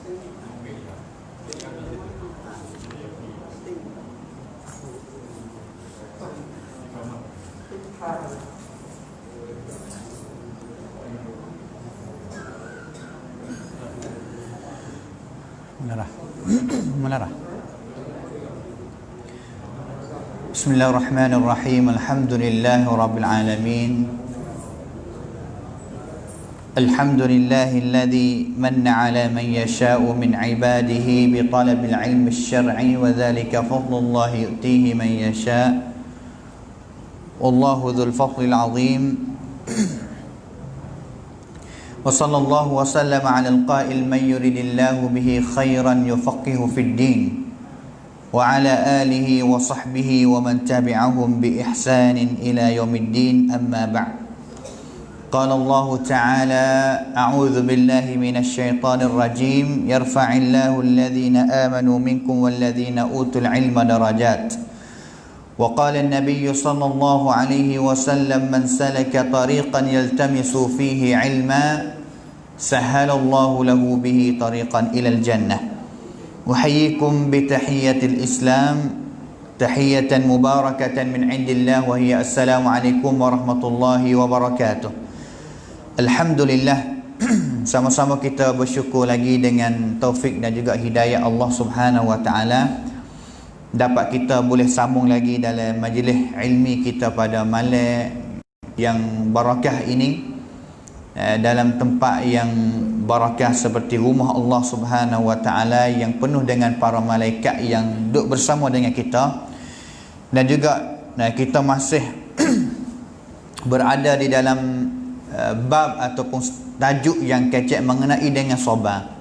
Melarah. Melarah. Bismillahirrahmanirrahim. Alhamdulillahirabbil alamin. Alhamdulillahilladzi manna 'ala man yasha'u min 'ibadihi bi talabil 'ilmi asy-syar'i wa dzalika fadlullahi yu'tihi man yasha'. Wallahu dzul fadlil 'azim. Wa sallallahu wa sallama 'alal qa'il man yuridillahu bihi khairan yufaqihu fid din wa 'ala alihi wa sahbihi wa man tabi'ahum bi ihsanin ila yaumiddin, amma ba'd. Qala Allah ta'ala, a'udzu billahi minasy syaithanir rajim, yarfa'illahu alladhina amanu minkum walladhina utul 'ilma darajat. Wa qala an-nabiy sallallahu alaihi wasallam, man salaka tariqan yaltamisu fihi 'ilma sahhalallahu lahu bihi tariqan ilal jannah. Uhayyikum bi tahiyyatil Islam, tahiyatan mubarakatan min 'indillah, wa hiya assalamu alaikum warahmatullahi wabarakatuh. Alhamdulillah, sama-sama kita bersyukur lagi dengan taufik dan juga hidayah Allah Subhanahu wa taala, dapat kita boleh sambung lagi dalam majlis ilmi kita pada malam yang barakah ini, dalam tempat yang barakah seperti rumah Allah Subhanahu wa taala yang penuh dengan para malaikat yang duduk bersama dengan kita, dan juga kita masih berada di dalam bab ataupun tajuk yang kecek mengenai dengan sabar,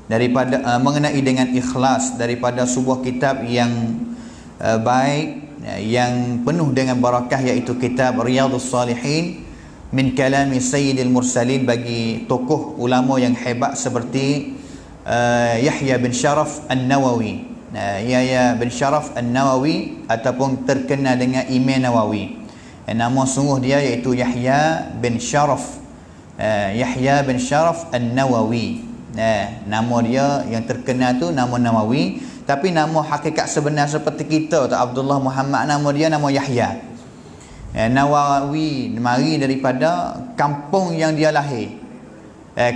daripada mengenai dengan ikhlas, daripada sebuah kitab yang baik, yang penuh dengan barakah, iaitu kitab Riyadhus Salihin min kalami Sayyidil Mursalin, bagi tokoh ulama yang hebat seperti Yahya bin Sharaf An-Nawawi. Yahya bin Sharaf An-Nawawi ataupun terkenal dengan Imam Nawawi. Nama sungguh dia iaitu Yahya bin Sharaf, Yahya bin Sharaf An-Nawawi. Nama dia yang terkenal tu nama Nawawi, tapi nama hakikat sebenar seperti kita tu Abdullah Muhammad, nama dia nama Yahya. Nawawi mari daripada kampung yang dia lahir.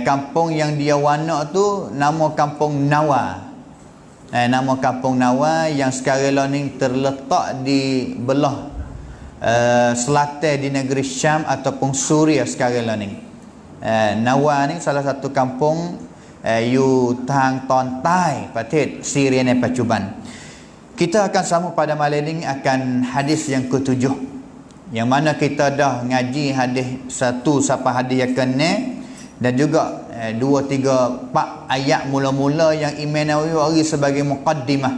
Kampung yang dia wanak tu nama kampung Nawa. Nama kampung Nawa yang sekarang ni terletak di belah selatan di negeri Syam ataupun Suria sekarang ni. Nawa ni salah satu kampung yu tang tontai patit Syria ni pacuban. Kita akan sambung pada malam ini akan hadis yang ketujuh, yang mana kita dah ngaji hadis 1 sampai hadis yang ke-6, dan juga 2, 3, 4 ayat mula-mula yang Imam Nawawi wari sebagai muqaddimah,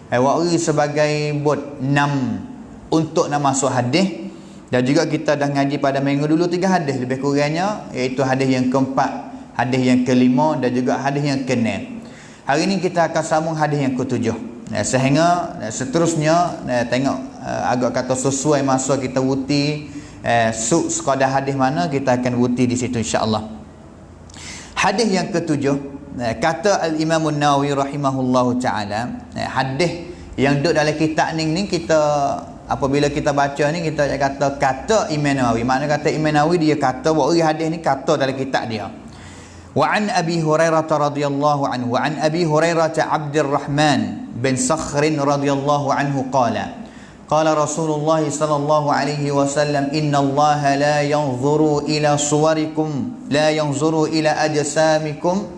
wari sebagai bot 6 untuk nak masuk hadis. Dan juga kita dah ngaji pada minggu dulu 3 hadis lebih kurangnya, iaitu hadis yang keempat, hadis yang kelima dan juga hadis yang ke-6. Hari ini kita akan sambung hadis yang ke-7, sehingga seterusnya tengok agak kata sesuai masa kita wuti sekadar hadis mana kita akan wuti di situ insya-Allah. Hadis yang ke-7, kata Al-Imam An-Nawawi rahimahullahu taala, hadis yang duduk dalam kitab ni kita apabila kita baca ni kita kata Imam Nawawi, makna kata Imam Nawawi dia kata bahawa hadis ni kata dalam kitab dia. Wa an Abi Hurairah radhiyallahu anhu, wa an Abi Hurairah Abdurrahman bin Sakhr radhiyallahu anhu qala qala Rasulullah sallallahu alaihi wasallam, inna Allah la yanzuru ila suwarikum, la yanzuru ila ajsadikum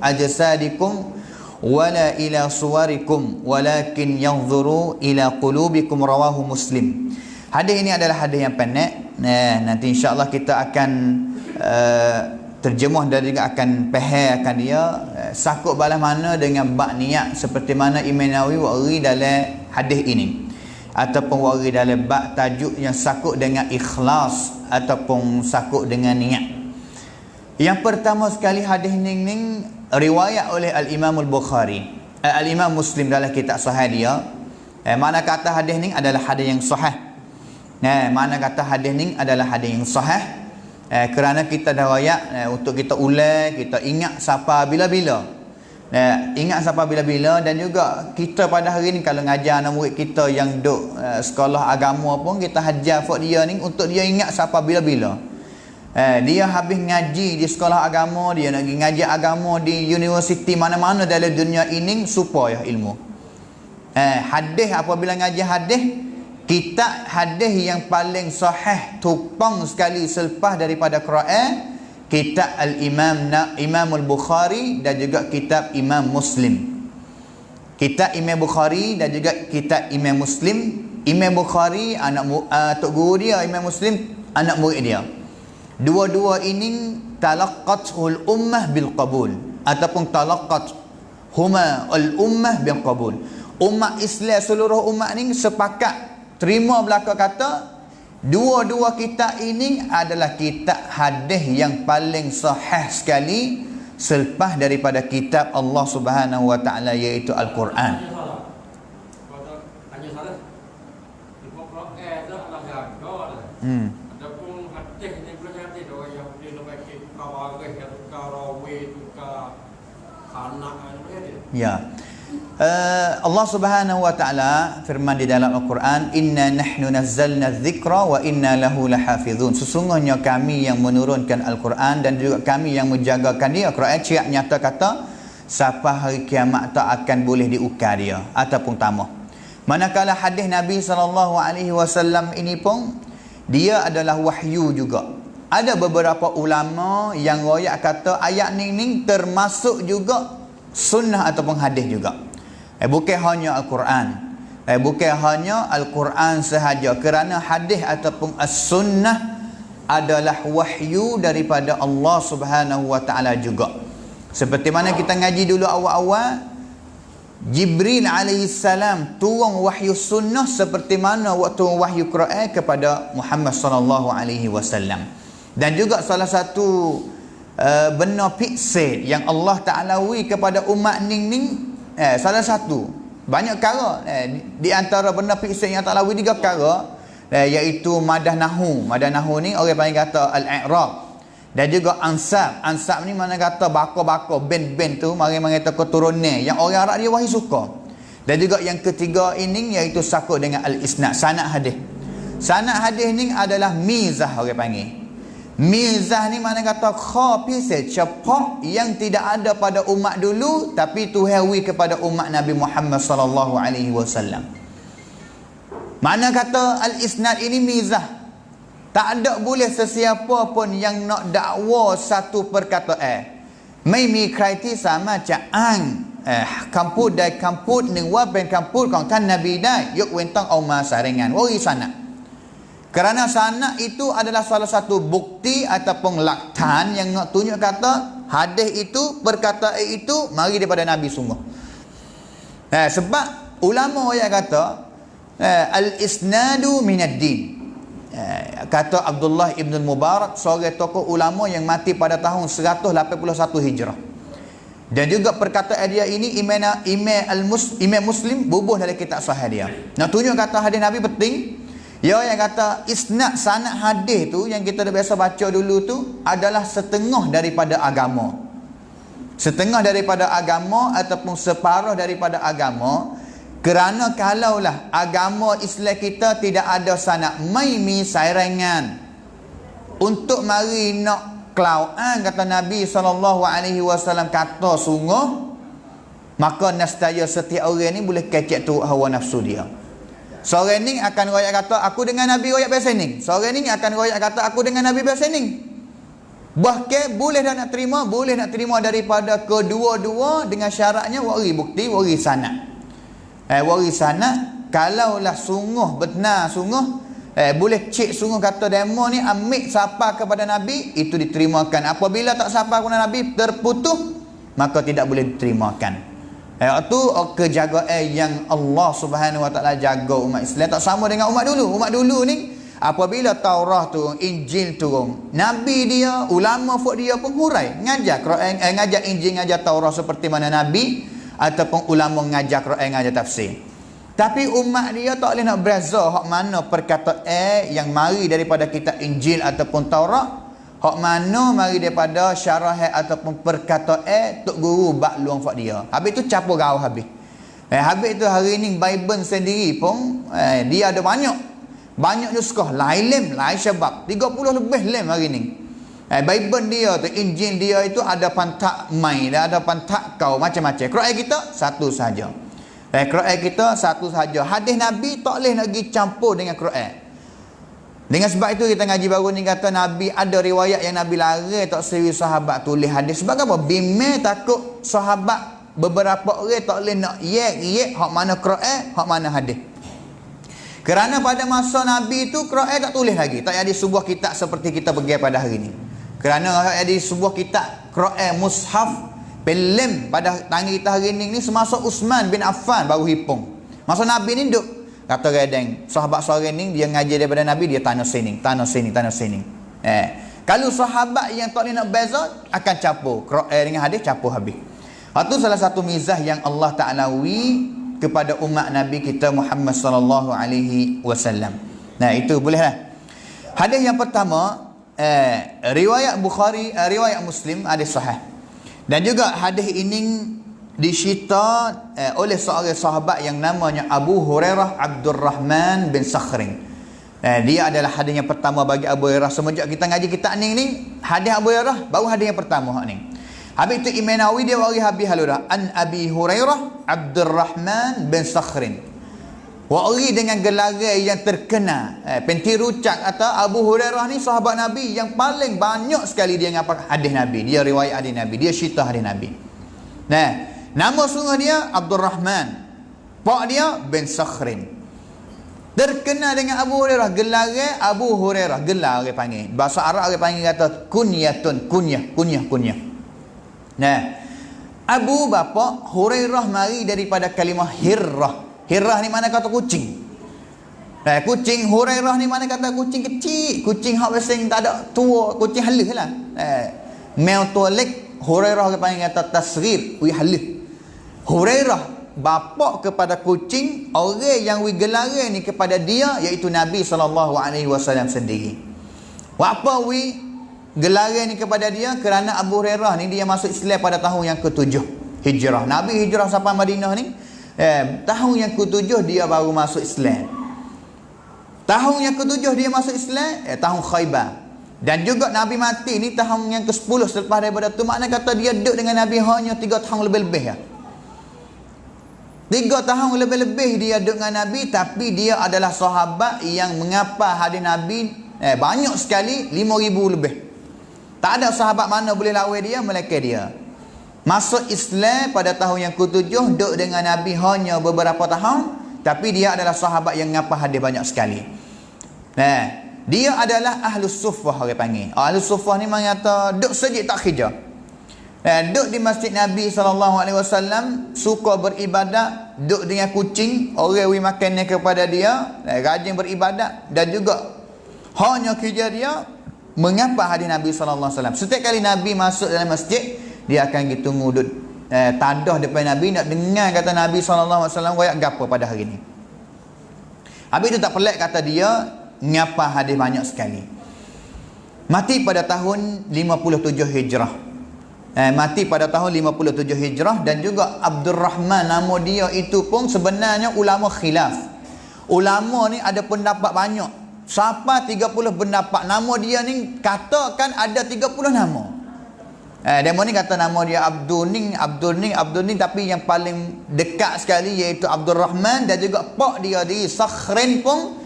wala ila suwarikum walakin yanzuru ila qulubikum, rawahu Muslim. Hadis ini adalah hadis yang pendek. Nanti insya-Allah kita akan terjemah dan juga akan faham akan dia sakut balas mana dengan bab niat, seperti mana Imam Nawawi wari dalam hadis ini, ataupun wari dalam bab tajuk yang sakut dengan ikhlas ataupun sakut dengan niat. Yang pertama sekali hadis ni riwayat oleh Al-Imam Al-Bukhari, Al-Imam Muslim dalam kitab sahih dia. Mana kata hadis ni adalah hadis yang sahih. Mana kata hadis ni adalah hadis yang sahih, kerana kita dah riwayat untuk kita ulang, kita ingat siapa bila-bila Ingat sampai bila-bila. Dan juga kita pada hari ni kalau ngajar anak murid kita yang duk sekolah agama pun, kita hajar for dia ni untuk dia ingat sampai bila-bila. Dia habis ngaji di sekolah agama, dia nak pergi ngaji agama di universiti mana-mana dalam dunia ini supaya ilmu. Hadis, apabila ngaji hadis, kitab hadis yang paling sahih tupang sekali selepas daripada Quran, kitab Imam Al-Bukhari dan juga kitab Imam Muslim. Kitab Imam Bukhari dan juga kitab Imam Muslim. Imam Bukhari anak tok guru dia, Imam Muslim anak murid dia. Dua-dua ini talaqqathul ummah bil qabul, ataupun talaqqat huma al ummah bil qabul. Umat Islam, seluruh umat ni sepakat terima belaka kata dua-dua kitab ini adalah kitab hadis yang paling sahih sekali selepas daripada kitab Allah Subhanahu wa taala, iaitu Al-Quran. Ya. Allah Subhanahu wa taala firman di dalam Al-Quran, inna nahnu nazzalna dzikra wa inna lahu lahafizun. Sesungguhnya kami yang menurunkan Al-Quran dan juga kami yang menjagakan dia. Quran ciak nyata kata sampai hari kiamat tak akan boleh diukar dia ataupun tambah. Manakala hadis Nabi SAW ini pun dia adalah wahyu juga. Ada beberapa ulama yang royak kata ayat ni termasuk juga sunnah ataupun hadis juga. Bukan hanya Al-Quran. Bukan hanya Al-Quran sahaja, kerana hadis ataupun as-sunnah adalah wahyu daripada Allah Subhanahu wa taala juga. Seperti mana kita ngaji dulu awal-awal, Jibril alaihissalam turun wahyu sunnah seperti mana waktu wahyu Quran kepada Muhammad sallallahu alaihi wasallam. Dan juga salah satu benar fikir yang Allah Ta'ala wi kepada umat ning salah satu banyak perkara, di antara benar fikir yang Allah wi 3 perkara, iaitu madah nahu. Madah nahu ni orang panggil kata al-i'rab, dan juga ansab. Ansab ni mana kata bako-bako, band-band tu mari-mari kata keturunan yang orang Arab dia wahai suka. Dan juga yang ketiga ini iaitu sakut dengan al-isnad, sanad hadis. Sanad hadis ni adalah mizah orang panggil. Mizah ni mana kata khafisah, cepat yang tidak ada pada umat dulu tapi Tuhan wi kepada umat Nabi Muhammad sallallahu alaihi wasallam. Mana kata al-isnad ini mizah. Tak ada boleh sesiapa pun yang nak dakwa satu perkataan. Mai mi kriti sama caan kamput dai kamput ning wa ben kamput kong tan Nabi dai yok wentang au ma sarengan woi sana. Kerana sanad itu adalah salah satu bukti ataupun laktan yang nak tunjuk kata hadis itu, perkataan itu mari daripada Nabi sungguh. Sebab ulama yang kata al-isnadu minad din. Kata Abdullah ibn Mubarak, seorang tokoh ulama yang mati pada tahun 181 Hijrah. Dan juga perkataan dia ini Imam Muslim bubuh dari kitab sahih dia. Nak tunjuk kata hadis Nabi penting. Ya, yang kata isnad sanad hadis tu yang kita dah biasa baca dulu tu adalah setengah daripada agama. Setengah daripada agama ataupun separuh daripada agama. Kerana kalaulah agama Islam kita tidak ada sanad maimi sairangan untuk mari nak kelauan kata Nabi SAW kata sungguh, maka nescaya setiap orang ni boleh kecek tu hawa nafsu dia. Seorang ni akan royak kata aku dengan Nabi royak biasa ni. Seorang ni akan royak kata aku dengan Nabi biasa ni. Bahkan boleh dah nak terima, boleh nak terima daripada kedua-dua dengan syaratnya wari bukti, wari sanad. Wari sanad kalaulah sungguh benar sungguh boleh cek sungguh kata demo ni ambil sapa kepada Nabi, itu diterimakan. Apabila tak sapa kepada Nabi terputus, maka tidak boleh diterimakan. Itu kejagaan yang Allah Subhanahu wa taala jaga umat Islam. Tak sama dengan umat dulu. Umat dulu ni apabila Taurat turun, Injil turun, Nabi dia, ulama fuk dia pun hurai ngajar Quran, ngajar Injil, ngajar Taurat seperti mana Nabi, ataupun ulama ngajar Quran, ngajar tafsir. Tapi umat dia tak boleh nak beraza hak mana perkataan yang mari daripada kitab Injil ataupun Taurat, Hak mana mari daripada syarah ataupun perkataan tok guru bak luang fak dia. Habis tu capur gau habis. Habis tu hari ni Bible sendiri pun dia ada banyak nuskah, lain lem, lain syabab. 30 lebih lem hari ni. Bible dia tu, Injil dia itu ada pantak mai, ada pantak kau, macam-macam. Quran kita satu saja. Quran kita satu saja. Hadis Nabi tak boleh nak pergi campur dengan Quran. Dengan sebab itu kita ngaji baru ni kata Nabi ada riwayat yang Nabi larang tak sewi sahabat tulis hadis. Sebab apa? Bimbang takut sahabat beberapa orang tak boleh nak yek hak mana Quran, hak mana hadis. Kerana pada masa Nabi itu Quran tak tulis lagi. Tak ada sebuah kitab seperti kita pergi pada hari ini. Kerana ada sebuah kitab Quran mushaf pelem pada tangan kita hari ini semasa Uthman bin Affan baru hipung. Masa Nabi ni duk kata gadang sahabat seorang ni dia ngaji daripada Nabi, dia tanah sini. Kalau sahabat yang tak boleh nak beza akan capur Quran dengan hadis, capur habis. Itu salah satu mizah yang Allah Ta'ala kepada umat Nabi kita Muhammad sallallahu alaihi wasallam. Nah, itu bolehlah. Hadis yang pertama riwayat Bukhari, riwayat Muslim, hadis sahih. Dan juga hadis ini disyita oleh seorang sahabat yang namanya Abu Hurairah Abdurrahman bin Sakhrin. Dia adalah hadis yang pertama bagi Abu Hurairah. Semenjak kita ngaji kitab ni hadis Abu Hurairah baru hadis yang pertama ni. Habis itu Imam Nawawi dia bagi habis halurah an Abi Hurairah Abdurrahman bin Sakhrin. Wari dengan gelar yang terkenal. Pentil rucak kata Abu Hurairah ni sahabat Nabi yang paling banyak sekali dia ngapa hadis Nabi. Dia riwayat hadis Nabi, dia cerita hadis Nabi. Nah, nama sungguh dia Abdurrahman. Pak dia bin Sakhrin. Terkenal dengan Abu Hurairah, gelar Abu Hurairah, gelar orang panggil. Bahasa Arab orang panggil kata kunyatun, kunyah. Nah, Abu bapa Hurairah mari daripada kalimah hirrah. Hirrah ni mana kata kucing. Kucing. Hurairah ni mana kata kucing kecil. Kucing hak biasa tak ada tua, kucing halus lah. Mel tualek Hurairah orang panggil kata tasghir, wi halus. Hurairah bapa kepada kucing, orang yang wi gelaran ni kepada dia iaitu Nabi SAW sendiri. Apa wi gelaran ni kepada dia? Kerana Abu Hurairah ni dia masuk Islam pada tahun yang ke-7 Hijrah. Nabi hijrah sampai Madinah ni tahun yang ke-7 dia baru masuk Islam. Tahun yang ke-7 dia masuk Islam tahun Khaybar. Dan juga Nabi mati ni tahun yang ke-10 selepas daripada tu. Makna kata dia duduk dengan Nabi hanya 3 tahun lebih-lebih ya. 3 tahun lebih-lebih dia duduk dengan Nabi. Tapi dia adalah sahabat yang mengapa hadis Nabi banyak sekali, 5,000 lebih. Tak ada sahabat mana boleh lawan dia melainkan dia. Masuk Islam pada tahun yang ke-7, duduk dengan Nabi hanya beberapa tahun, tapi dia adalah sahabat yang ngapa hadis banyak sekali. Dia adalah Ahlus Suffah orang panggil. Ahlus Suffah ni mengata duduk sejid tak khijah. Duduk di masjid Nabi SAW, suka beribadat, duduk dengan kucing, orang wi makannya kepada dia, rajin beribadat, dan juga hanya kerja dia mengapa hadis Nabi SAW. Setiap kali Nabi masuk dalam masjid, dia akan gitu ngudut tadah depan Nabi nak dengar kata Nabi SAW royak gapo pada hari ni. Habis itu tak pelik kata dia ngapa hadis banyak sekali. Mati pada tahun 57 Hijrah. Mati pada tahun 57 Hijrah. Dan juga Abdurrahman nama dia itu pun sebenarnya ulama khilaf. Ulama ni ada pendapat banyak. Siapa 30 pendapat. Nama dia ni katakan ada 30 nama. Demo ni kata nama dia Abdul ni, tapi yang paling dekat sekali iaitu Abdurrahman. Dan juga pak dia di Sakhrin pun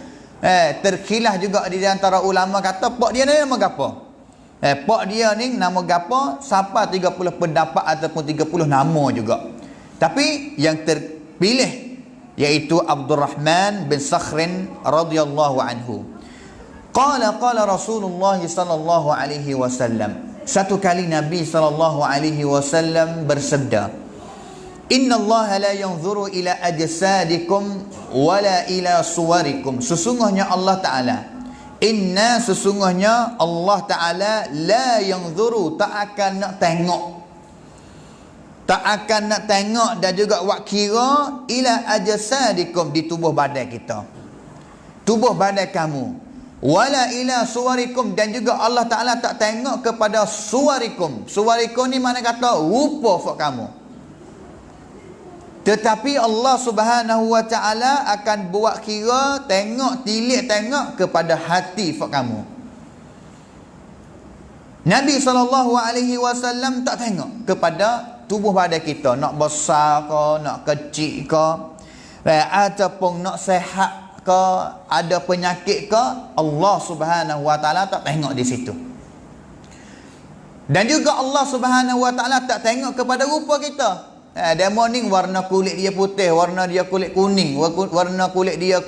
terkhilaf juga di antara ulama kata pak dia ni nama gapo. Pak dia ni nama gapo, siapa 30 pendapat ataupun 30 nama juga. Tapi yang terpilih iaitu Abdurrahman bin Sakhrin radhiyallahu anhu. Qala Rasulullah sallallahu alaihi wasallam. Satu kali Nabi sallallahu alaihi wasallam bersabda, Inna Allah la yanzuru ila ajsadikum wala ila suwarikum. Sesungguhnya Allah Ta'ala, sesungguhnya Allah Ta'ala la yanzuru, tak akan nak tengok dan juga wak kira ila ajsadikum, di tubuh badan kita, tubuh badan kamu, wala ila suwarikum, dan juga Allah Ta'ala tak tengok kepada suwarikum. Suwarikum ni mana kata rupa fak kamu. Tetapi Allah Subhanahu wa Ta'ala akan buat kira, tengok, tilik tengok kepada hati fak kamu. Nabi SAW tak tengok kepada tubuh badan kita, nak besar ke, nak kecil ke, ataupun nak sehat ke, ada penyakit ke. Allah Subhanahu wa Ta'ala tak tengok di situ. Dan juga Allah Subhanahu wa Ta'ala tak tengok kepada rupa kita. Demo ni warna kulit dia putih, warna dia kulit kuning, warna kulit dia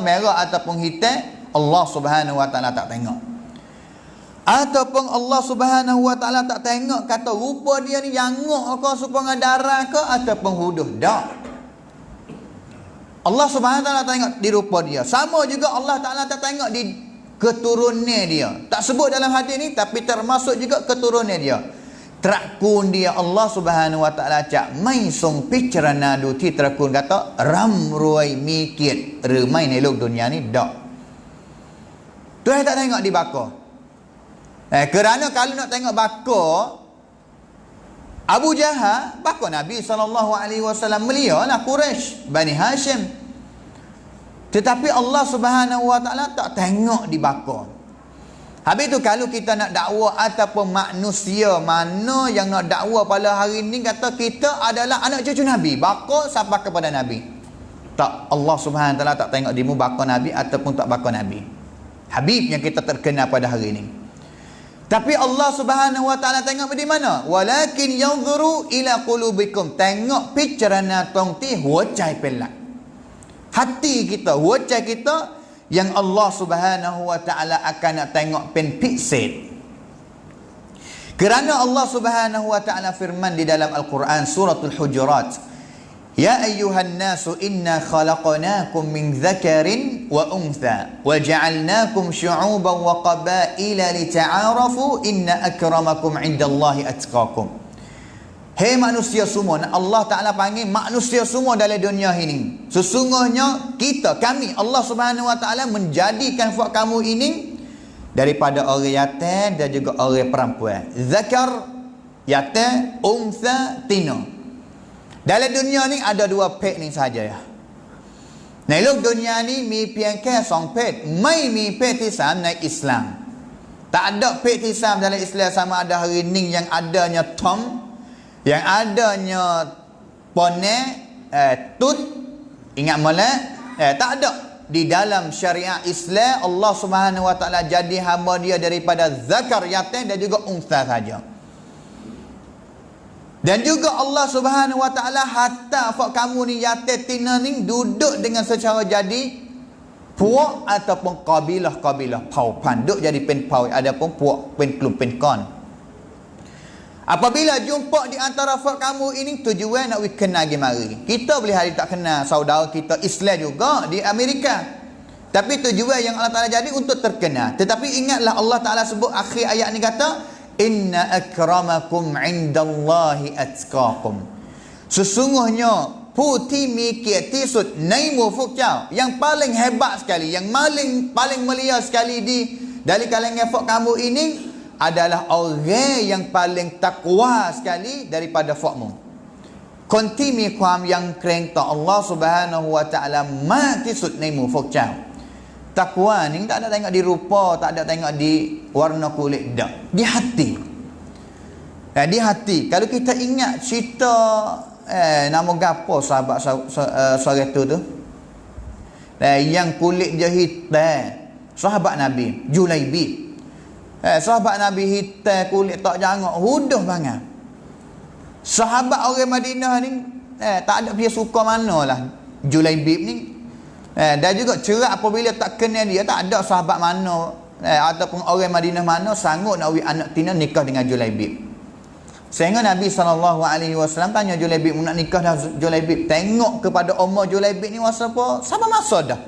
merah ataupun hitam, Allah Subhanahu wa Ta'ala tak tengok. Ataupun Allah Subhanahu wa Ta'ala tak tengok kata rupa dia ni yanguk ke, supaya darah ke, ataupun huduh. Tak. Allah Subhanahu wa Ta'ala tengok di rupa dia. Sama juga Allah Ta'ala tak tengok di keturunan dia. Tak sebut dalam hadis ni, tapi termasuk juga keturunan dia. Terakun dia Allah Subhanahu wa Ta'ala cak mai song picerana du ti terakun kata ram ruai mikit remai nelok dunia ni dak. Tuhan tak tengok di baka. Kerana kalau nak tengok baka Abu Jahal, baka Nabi SAW melihatlah Quraisy, Bani Hashim. Tetapi Allah Subhanahu wa Ta'ala tak tengok di baka. Habis tu kalau kita nak dakwa ataupun manusia mana yang nak dakwa pada hari ni kata kita adalah anak cucu Nabi, baka sampai kepada Nabi. Tak, Allah Subhanahu wa Ta'ala tak tengok dimu baka Nabi ataupun tak baka Nabi. Habib yang kita terkenal pada hari ni. Tapi Allah Subhanahu wa Ta'ala tengok di mana? Walakin yanzuru ila qulubikum. Tengok picerana tong ti huacai pelak. Hati kita, huacai kita yang Allah Subhanahu wa Ta'ala akan nak tengok pen pixel. Kerana Allah Subhanahu wa Ta'ala firman di dalam Al-Quran suratul Hujurat, ya ayyuhan nasu inna khalaqnakum min dzakarin wa untha wa ja'alnakum syu'uban wa qabaila lita'arafu inna akramakum 'indallahi atqakum. Hei manusia semua, Allah Ta'ala panggil manusia semua dalam dunia ini. Sesungguhnya kita, kami, Allah Subhanahu wa Ta'ala menjadikan buat kamu ini daripada orang yatim dan juga orang perempuan. Zakar, yatim, untha, tina. Dalam dunia ni ada dua pek ni saja ya. Nelok dunia ni mi piangkan song pek, mai mi pek tisam naik Islam. Tak ada pek tisam dalam Islam sama ada hari ni yang adanya Tom, yang adanya pone, tut, ingat molek, tak ada. Di dalam syariat Islam Allah Subhanahu wa Ta'ala jadi hamba dia daripada zakar, yatim dan juga untha saja. Dan juga Allah Subhanahu wa Ta'ala hatta fak kamu ni yatim tina ni duduk dengan secara jadi puak ataupun kabilah-kabilah paupan, duduk jadi pen pau adapun puak pen klum pen kon. Apabila jumpa di antara fak kamu ini tujuan nak kenal lagi mari. Kita boleh hari tak kenal saudara kita Islam juga di Amerika. Tapi tujuan yang Allah Ta'ala jadi untuk terkenal. Tetapi ingatlah Allah Ta'ala sebut akhir ayat ni kata inna akramakum 'indallahi atqakum. Sesungguhnya puti mikir tisut naimu fukjau, yang paling hebat sekali, yang paling mulia sekali dari kalangan fak kamu ini adalah orang yang paling takwa sekali daripada fakmu. Kontimi kuam yang kerenta Allah Subhanahu wa Ta'ala mati sudnaimu fokcau. Takwa ni tak ada tengok di rupa, tak ada tengok di warna kulit, dak. Di hati. Di hati. Kalau kita ingat cerita nama gapo sahabat sore tu yang kulit dia hitam, sahabat Nabi Julaibib. Sahabat Nabi hitam, kulit tak jangok, huduh banget. Sahabat orang Madinah ni tak ada dia suka manalah Julaibib ni. Dan juga cerak apabila tak kenal dia, tak ada sahabat mana ataupun orang Madinah mana sanggup nak anak tina nikah dengan Julaibib. Sehingga Nabi SAW tanya Julaibib, nak nikah dah Julaibib, tengok kepada umur Julaibib ni masa apa? Sama masa dah.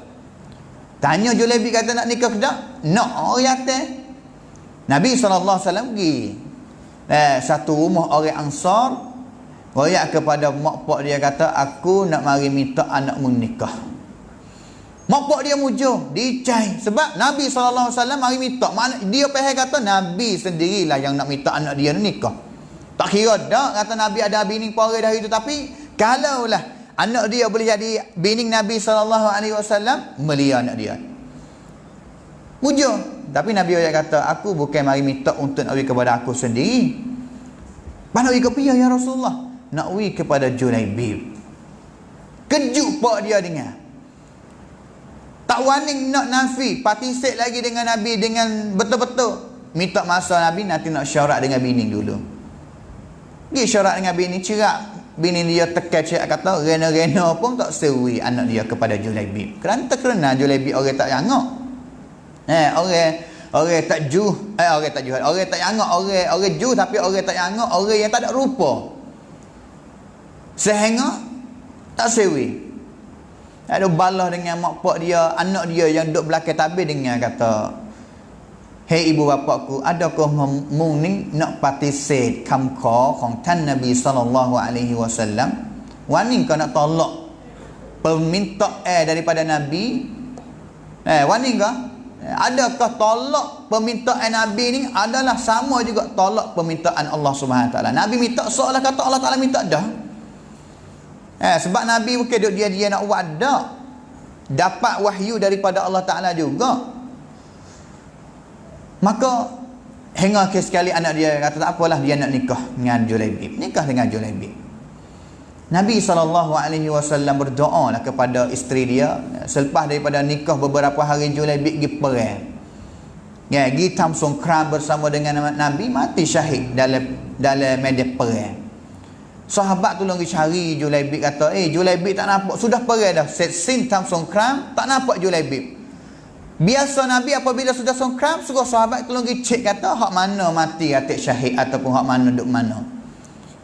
Tanya Julaibib kata nak nikah ke tak? Nak, orang yatim. Nabi SAW pergi satu rumah orang Ansar, royak kepada mak pak dia kata, aku nak mari minta anakmu nikah. Mak pak dia mujur, dicai. Sebab Nabi SAW mari minta. Dia pahal kata Nabi sendirilah yang nak minta anak dia nikah. Tak kira dah kata Nabi ada bini pare dah itu. Tapi kalaulah anak dia boleh jadi bini Nabi SAW, melia anak dia. Mujur. Tapi Nabi kata, aku bukan mari minta untuk nak kepada aku sendiri. Mana nak ke pihak ya Rasulullah? Nak kepada Julaibib. Kejut pak dia dengar. Tak wani nak nafi, partisip lagi dengan Nabi dengan betul-betul. Minta masa Nabi nanti nak syarat dengan bini dulu. Dia syarat dengan bini, cerak bini dia tekan cerak kata rena-rena pun tak sewi anak dia kepada Julaibib. Kerana Julaibib orang tak yangak. Orang tak juh, orang tak yangak, orang juh tapi orang tak yangak, orang yang tak ada rupa. Sehingga tak sewi. Ada balah dengan mak pak dia, anak dia yang duduk belakang tabir dengan kata, hei ibu bapakku, adakah mu ni nak partisip kamkaของท่าน Nabi SAW? Wani kau nak tolak permintaan daripada Nabi? Wani kau? Adakah tolak permintaan Nabi ni adalah sama juga tolak permintaan Allah Subhanahu Wa Taala? Nabi minta seolah kata Allah Taala minta dah. Sebab Nabi bukan duduk dia nak buat dah. Dapat wahyu daripada Allah Ta'ala juga. Maka hingga ke sekali anak dia kata tak apalah dia nak nikah dengan Julaibib. Nikah dengan Julaibib. Nabi SAW berdoa lah kepada isteri dia. Selepas daripada nikah beberapa hari Julaibib pergi perang. Pergi Tamsung Kram bersama dengan Nabi, mati syahid dalam medan perang. Sahabat tu lagi cari Julaibib, kata Julaibib tak nampak, sudah perang dah sin tam songkram, tak nampak Julaibib. Biasa Nabi apabila sudah songkram, suruh sahabat tu lagi cek kata hak mana mati atik syahid ataupun hak mana duk mana.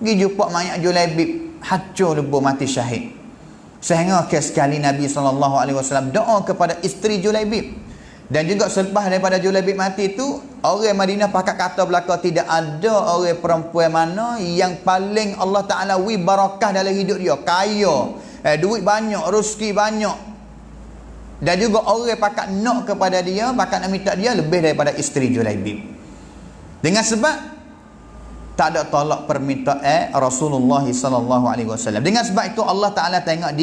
Pergi jumpa mayat Julaibib, hancur lebur mati syahid. Sehingga ke sekali Nabi SAW doa kepada isteri Julaibib. Dan juga selepas daripada Julaibib mati tu, orang Madinah pakat kata belaka tidak ada orang perempuan mana yang paling Allah Ta'ala barakah dalam hidup dia. Kaya, duit banyak, rezeki banyak. Dan juga orang pakat nak kepada dia, pakat nak minta dia lebih daripada isteri Julaibib. Dengan sebab tak ada tolak permintaan Rasulullah SAW. Dengan sebab itu Allah Ta'ala tengok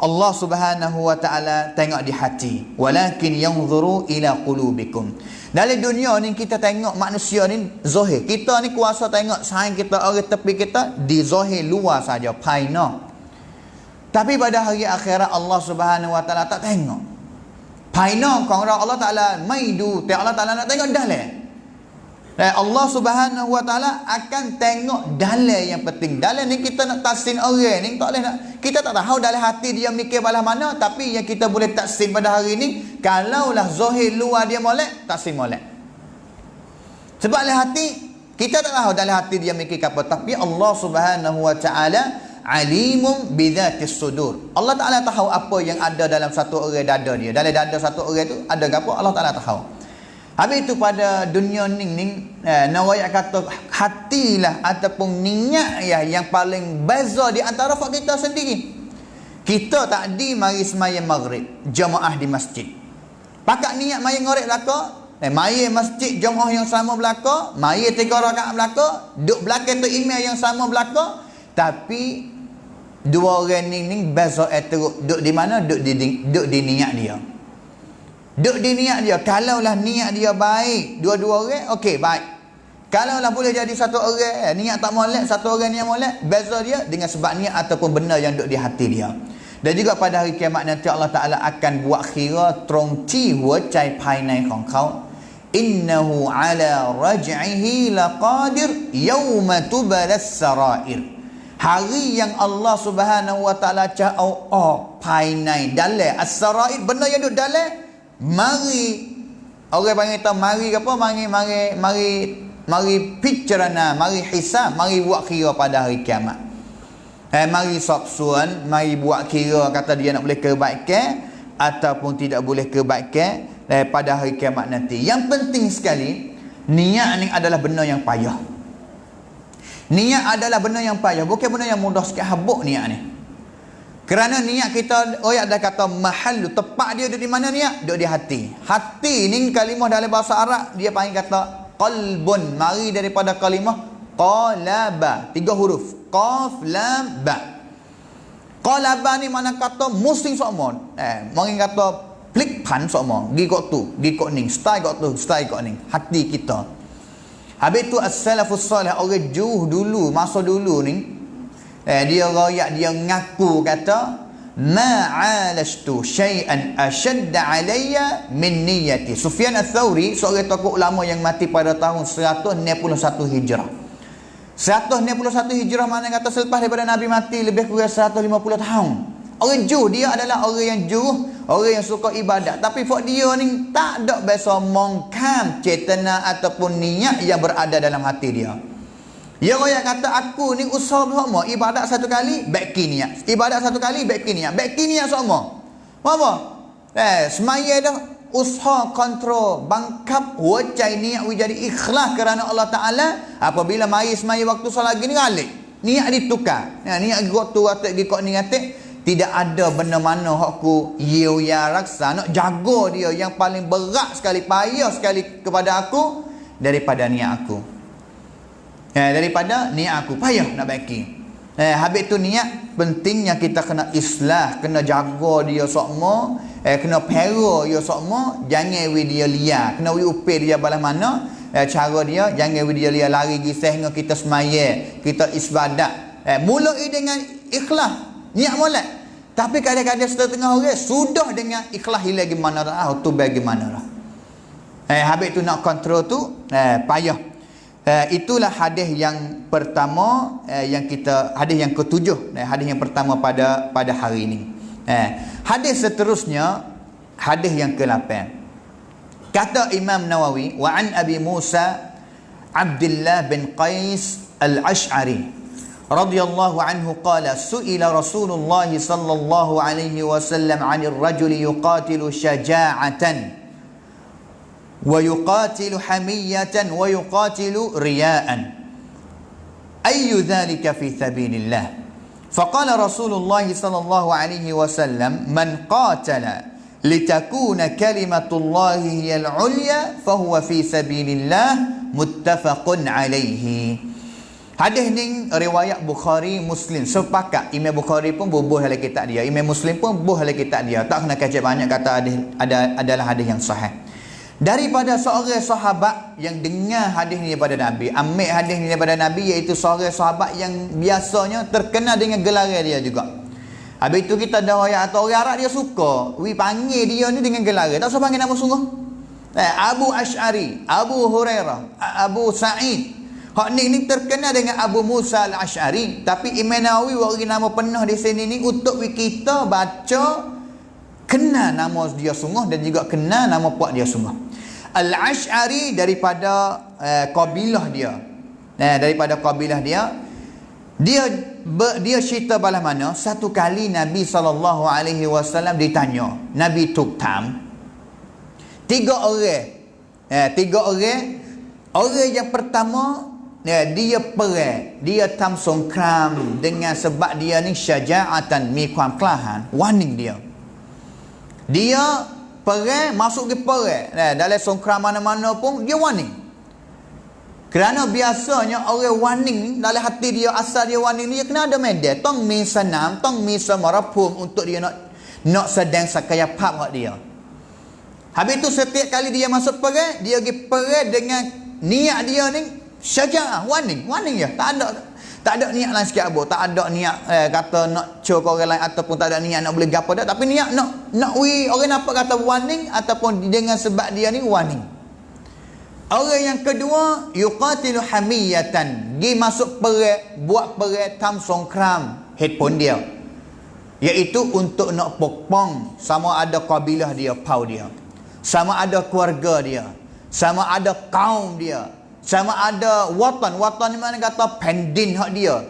Allah Subhanahu Wa Ta'ala tengok di hati. Walakin yanzuru ila qulubikum. Dalam dunia ni kita tengok manusia ni zahir. Kita ni kuasa tengok sayang kita, orang tepi kita di zahir luar saja, paina. Tapi pada hari akhirat Allah Subhanahu Wa Ta'ala tak tengok. Paina kau Allah Ta'ala maidu, Allah Ta'ala nak tengok dalam. Allah Subhanahu Wa Ta'ala akan tengok dalam yang penting. Dalam ni kita nak taksin orang ni, tak boleh nak. Kita tak tahu dalam hati dia mikir balah mana, tapi yang kita boleh taksin pada hari ni, kalaulah zahir luar dia molek, taksin molek. Sebab dalam hati, kita tak tahu dalam hati dia mikir apa, tapi Allah Subhanahu Wa Ta'ala alimum bidzatis sudur. Allah Ta'ala tahu apa yang ada dalam satu orang dada dia. Dalam dada satu orang tu ada apa, Allah Ta'ala tahu. Habis itu pada dunia ni Nawayak kata hatilah ataupun niat yang paling beza di antara fak kita sendiri. Kita tadi mari sembahyang maghrib jemaah di masjid. Pakat niat mari ngorek belaka, mari masjid jemaah yang sama belaka, mari 3 rakaat belaka, duduk belakang tu imam yang sama belaka, tapi dua orang ni beza teruk duduk di mana? Duduk di niat dia. Duk di niat dia. Kalaulah niat dia baik, dua-dua orang, okey, baik. Kalaulah boleh jadi satu orang, niat tak molek, satu orang yang molek, beza dia dengan sebab niat ataupun benda yang duk di hati dia. Dan juga pada hari kiamat nanti Allah Ta'ala akan buat kira trong chi hua chai pai nai khong kau. Innahu ala raj'ihi laqadir yawma tubalas sarair. Hari yang Allah Subhanahu Wa Ta'ala cakap pai nai dalam as-sarair, benda yang duk dalam. Mari orang panggil tahu mari apa, mari picerana, mari hisab, mari buat kira pada hari kiamat. Mari sabsuan, mari buat kira kata dia nak boleh kebaikan ataupun tidak boleh kebaikan pada hari kiamat nanti. Yang penting sekali, niat ni adalah benda yang payah. Niat adalah benda yang payah, bukan benda yang mudah sikit habuk niat ni. Kerana niat kita, ayat dah kata mahallu, tepat dia duduk di mana niat? Duduk di hati. Hati ni kalimah dalam bahasa Arab dia panggil kata qalbun, mari daripada kalimah qalaba, 3 huruf, qaf lam ba. Qalaba ni mana kata musing sokmo, mari kata plik pan sokmo, gi kok tu, gi kok ning, style kok tu, style kok ning, hati kita. Habis tu as-salafus salih, orang juh dulu, masa dulu ni, dia royak, dia ngaku kata ma'alashtu syai'an ashadda alayya min niyati. Sufyan Ats-Tsauri, seorang tokoh ulama yang mati pada tahun 161 Hijrah. 161 Hijrah mana kata selepas daripada Nabi mati lebih kurang 150 tahun. Orang juh, dia adalah orang yang juh, orang yang suka ibadat. Tapi for dia ni tak ada biasa mongkam cetana ataupun niat yang berada dalam hati dia. Ya orang kata aku ni usaha semua, ibadat satu kali baik niat, ibadat satu kali baik niat, semua. Apa? Semaya dah usaha kontrol bangkap wajai niat jadi ikhlas kerana Allah Taala. Apabila mari semaya waktu solat gini galik, niat ditukar. Niat waktu atik di kok niat tidak ada benda mana aku ya raksa nak jaga dia yang paling berat sekali, payah sekali kepada aku daripada niat aku. Daripada niat aku payah nak baiki. Habis tu niat pentingnya kita kena islah, kena jaga dia sokmo, kena pero dia sokmo, jangan wi dia liar, kena wi upir dia balas mana, cara dia jangan wi dia liar lari gisah dengan kita semaya, kita ibadat. Mulai dengan ikhlas, niat molek. Tapi kadang-kadang setengah orang sudah dengan ikhlas hilang gimana dah, tu bagaimana dah. Habis tu nak kontrol tu payah. Itulah hadis yang pertama, yang kita, hadis yang ketujuh, hadis yang pertama pada hari ini. Hadis seterusnya, hadis yang ke-8. Kata Imam Nawawi, wa an Abi Musa Abdullah bin Qais al-Ash'ari radhiyallahu anhu qala su'ila Rasulullah sallallahu alaihi wasallam 'anil rajuli yuqatilu syaja'atan ويقاتل حمية ويقاتل رياء أي ذلك في سبيل الله فقال رسول الله صلى الله عليه وسلم من قاتل لتكون كلمة الله هي العليا فهو في سبيل الله متفق عليه. Hadis ni riwayat Bukhari Muslim, sepakat. Imam Bukhari pun bubuh dalam kitab dia, Imam Muslim pun bubuh dalam kitab dia, tak kena kacau banyak kata hadis adalah hadis yang sahih. Daripada seorang sahabat yang dengar hadis ni daripada Nabi, ambil hadis ni daripada Nabi, iaitu seorang sahabat yang biasanya terkenal dengan gelaran dia juga. Habis itu kita dah atau orang Arab dia suka panggil dia ni dengan gelaran, tak usah panggil nama sungguh. Abu Ash'ari, Abu Hurairah, Abu Sa'id. Hak ni terkenal dengan Abu Musa al-Ash'ari, tapi Imam Nawawi bagi nama penuh di sini ni untuk kita baca kenal nama dia sungguh dan juga kenal nama puak dia sungguh. Al-Ash'ari daripada kabilah dia. Daripada kabilah dia. Dia cerita balas mana satu kali Nabi SAW ditanya. Nabi tuktam 3 orang. 3 orang. Orang yang pertama dia perang, dia tam songkram dengan sebab dia ni syaja'atan, mikwan kelahan, warning dia. Dia perang, masuk ke perang. Dalam songkram mana-mana pun dia warning. Kerana biasanya orang warning dalam hati dia, asal dia warning dia kena ada media. Tong mi senam, tong mi semarapum untuk dia nak sedang sakaya pap hak dia. Habis tu setiap kali dia masuk perang, dia pergi perang dengan niat dia ni syaja'ah, warning je. Tak ada niat lain sikit apa. Tak ada niat kata nak cur orang lain ataupun tak ada niat nak boleh gapo dah, tapi niat nak orang nampak kata warning ataupun dengan sebab dia ni warning. Orang yang kedua yuqatilu hamiyatan, gi masuk perang, buat perang tam songkram headphone dia, iaitu untuk nak pokpong sama ada kabilah dia, pau dia, sama ada keluarga dia, sama ada kaum dia, sama ada watan ni mana kata pendin hak dia.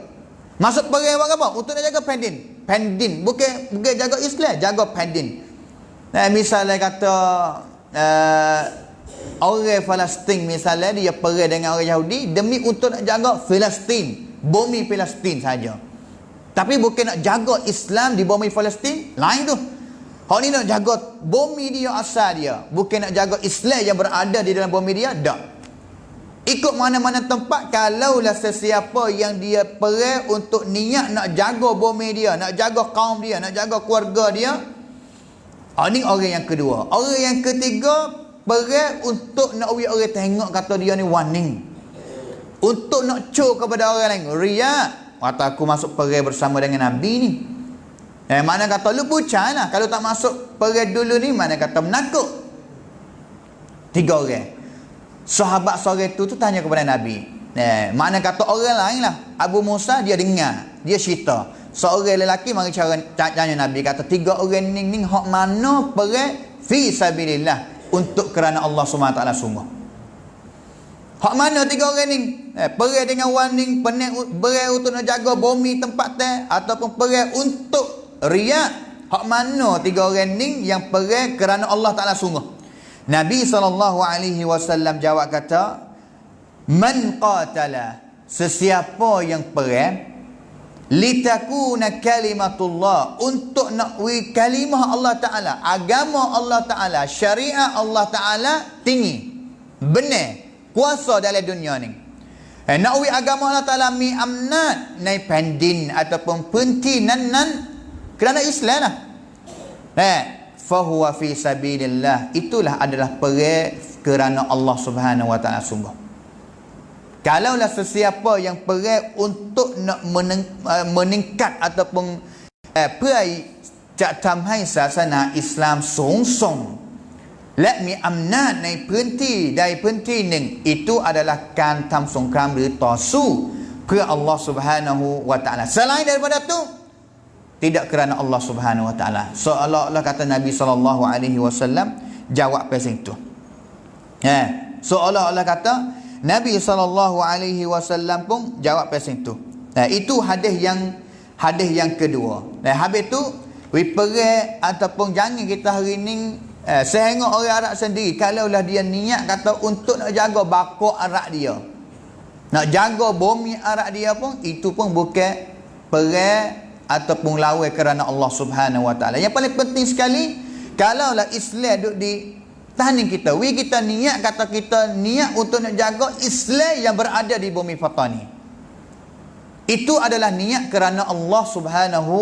Masuk perang buat apa? Untuk nak jaga pendin bukan jaga Islam, jaga pendin. Misalnya kata orang Palestin, misalnya dia perang dengan orang Yahudi demi untuk nak jaga Palestin, bumi Palestin saja. Tapi bukan nak jaga Islam di bumi Palestin, lain tu. Hak ni nak jaga bumi dia asal dia, bukan nak jaga Islam yang berada di dalam bumi dia, tak. Ikut mana-mana tempat, kalaulah sesiapa yang dia pergi untuk niat nak jaga bumi dia, nak jaga kaum dia, nak jaga keluarga dia, ni orang yang kedua. Orang yang ketiga, pergi untuk nak orang tengok kata dia ni warning, untuk nak cur kepada orang lain, riak. Kata aku masuk pergi bersama dengan Nabi ni. Mana kata lu pucat lah. Kalau tak masuk pergi dulu ni, mana kata menakut. 3 orang. Sahabat sore tu tanya kepada Nabi. Mana kata orang lain lah. Abu Musa dia dengar, dia cerita. Seorang lelaki mari tanya Nabi, kata 3 orang ni hak mana pergi fi sabilillah, untuk kerana Allah SWT sungguh. Hak mana 3 orang ni? Pergi dengan warning, pergi untuk nak jaga bumi tempat teh, ataupun pergi untuk riak. Hak mana 3 orang ni yang pergi kerana Allah Ta'ala sungguh? Nabi SAW jawab kata, man qatala, sesiapa yang pergi litakuna kalimatullah, untuk nak kalimah Allah Ta'ala, agama Allah Ta'ala, syariat Allah Ta'ala tinggi, benar, kuasa dalam dunia ni. Nak agama Allah Ta'ala mi amnat nai pandin ataupun pentinan kerana Islam lah. Fahuwa fi sabilillah, itulah adalah pergi kerana Allah Subhanahu wa Ta'ala sungguh. Kalaulah sesiapa yang pergi untuk nak meningkat ataupun pergi cak tamhai sasana Islam song-song, let me amnat nai penti dai penti ning, itu adalah kan tam songkram hรือต่อสู้เพื่อ Allah Subhanahu wa Ta'ala. Selain daripada tu, tidak kerana Allah Subhanahu wa Ta'ala. Seolah-olah kata Nabi SAW jawab pasal itu. Seolah-olah kata Nabi SAW pun jawab pasal itu. Itu hadis yang kedua. Habis tu, we pergi ataupun jangan kita hari ni sehingga orang Arab sendiri, kalaulah dia niat kata untuk nak jaga bakok Arab dia, nak jaga bumi Arab dia pun, itu pun bukan pergi ataupun lawan kerana Allah Subhanahu wa Ta'ala. Yang paling penting sekali, kalaulah Islam duduk di tanah kita, kita niat kata kita niat untuk nak jaga Islam yang berada di bumi Fatani, itu adalah niat kerana Allah Subhanahu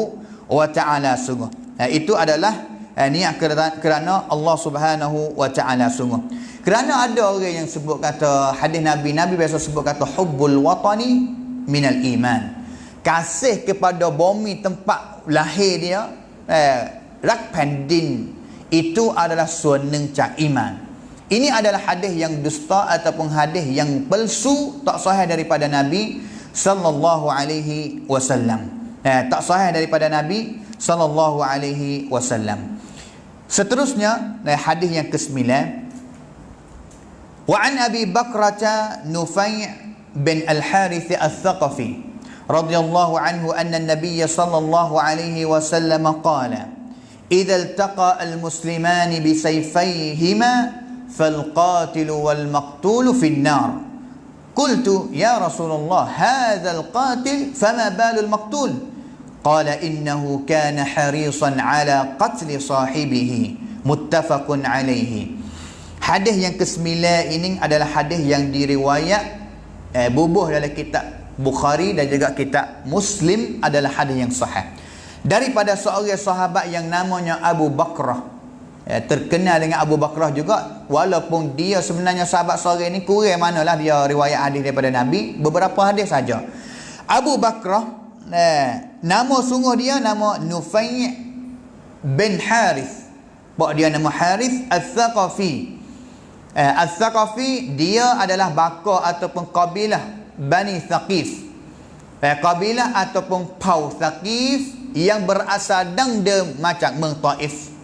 wa Ta'ala sungguh. Itu adalah niat kerana Allah Subhanahu wa Ta'ala sungguh. Kerana ada orang yang sebut kata hadis Nabi biasa sebut kata hubbul watani minal iman, kasih kepada bumi tempat lahir dia, rak pandin, itu adalah sunnah cak iman. Ini adalah hadis yang dusta ataupun hadis yang palsu, tak sahih daripada Nabi sallallahu alaihi wasallam. Tak sahih daripada Nabi sallallahu alaihi wasallam. Seterusnya hadis yang ke-9, wa an Abi Bakrah Nufai' bin Al-Harith Al-Thaqafi radhiyallahu anhu anna an-nabiy sallallahu alaihi wasallam qala idza iltaqa al-musliman bi sayfayhima fal-qatil wal-maqtul fi an-nar. Qultu ya Rasulullah, hadha al-qatil fama balu al-maqtul? Qala innahu kana harisan ala qatli sahibihi, muttafaqun alaihi. Hadis yang ke-9 ini adalah hadis yang diriwayat bubuh dalam kitab Bukhari dan juga kitab Muslim, adalah hadis yang sahih daripada seorang sahabat yang namanya Abu Bakrah. Terkenal dengan Abu Bakrah juga, walaupun dia sebenarnya sahabat seorang ini kurang manalah dia riwayat hadis daripada Nabi, beberapa hadis saja. Abu Bakrah, nama sungguh dia nama Nufai' bin Harith. Dia nama Harith Al-Thaqafi. Al-Thaqafi dia adalah baka ataupun kabilah Bani Thaqif. Kabilah ataupun Pau Thaqif yang berasal dari macam Taif.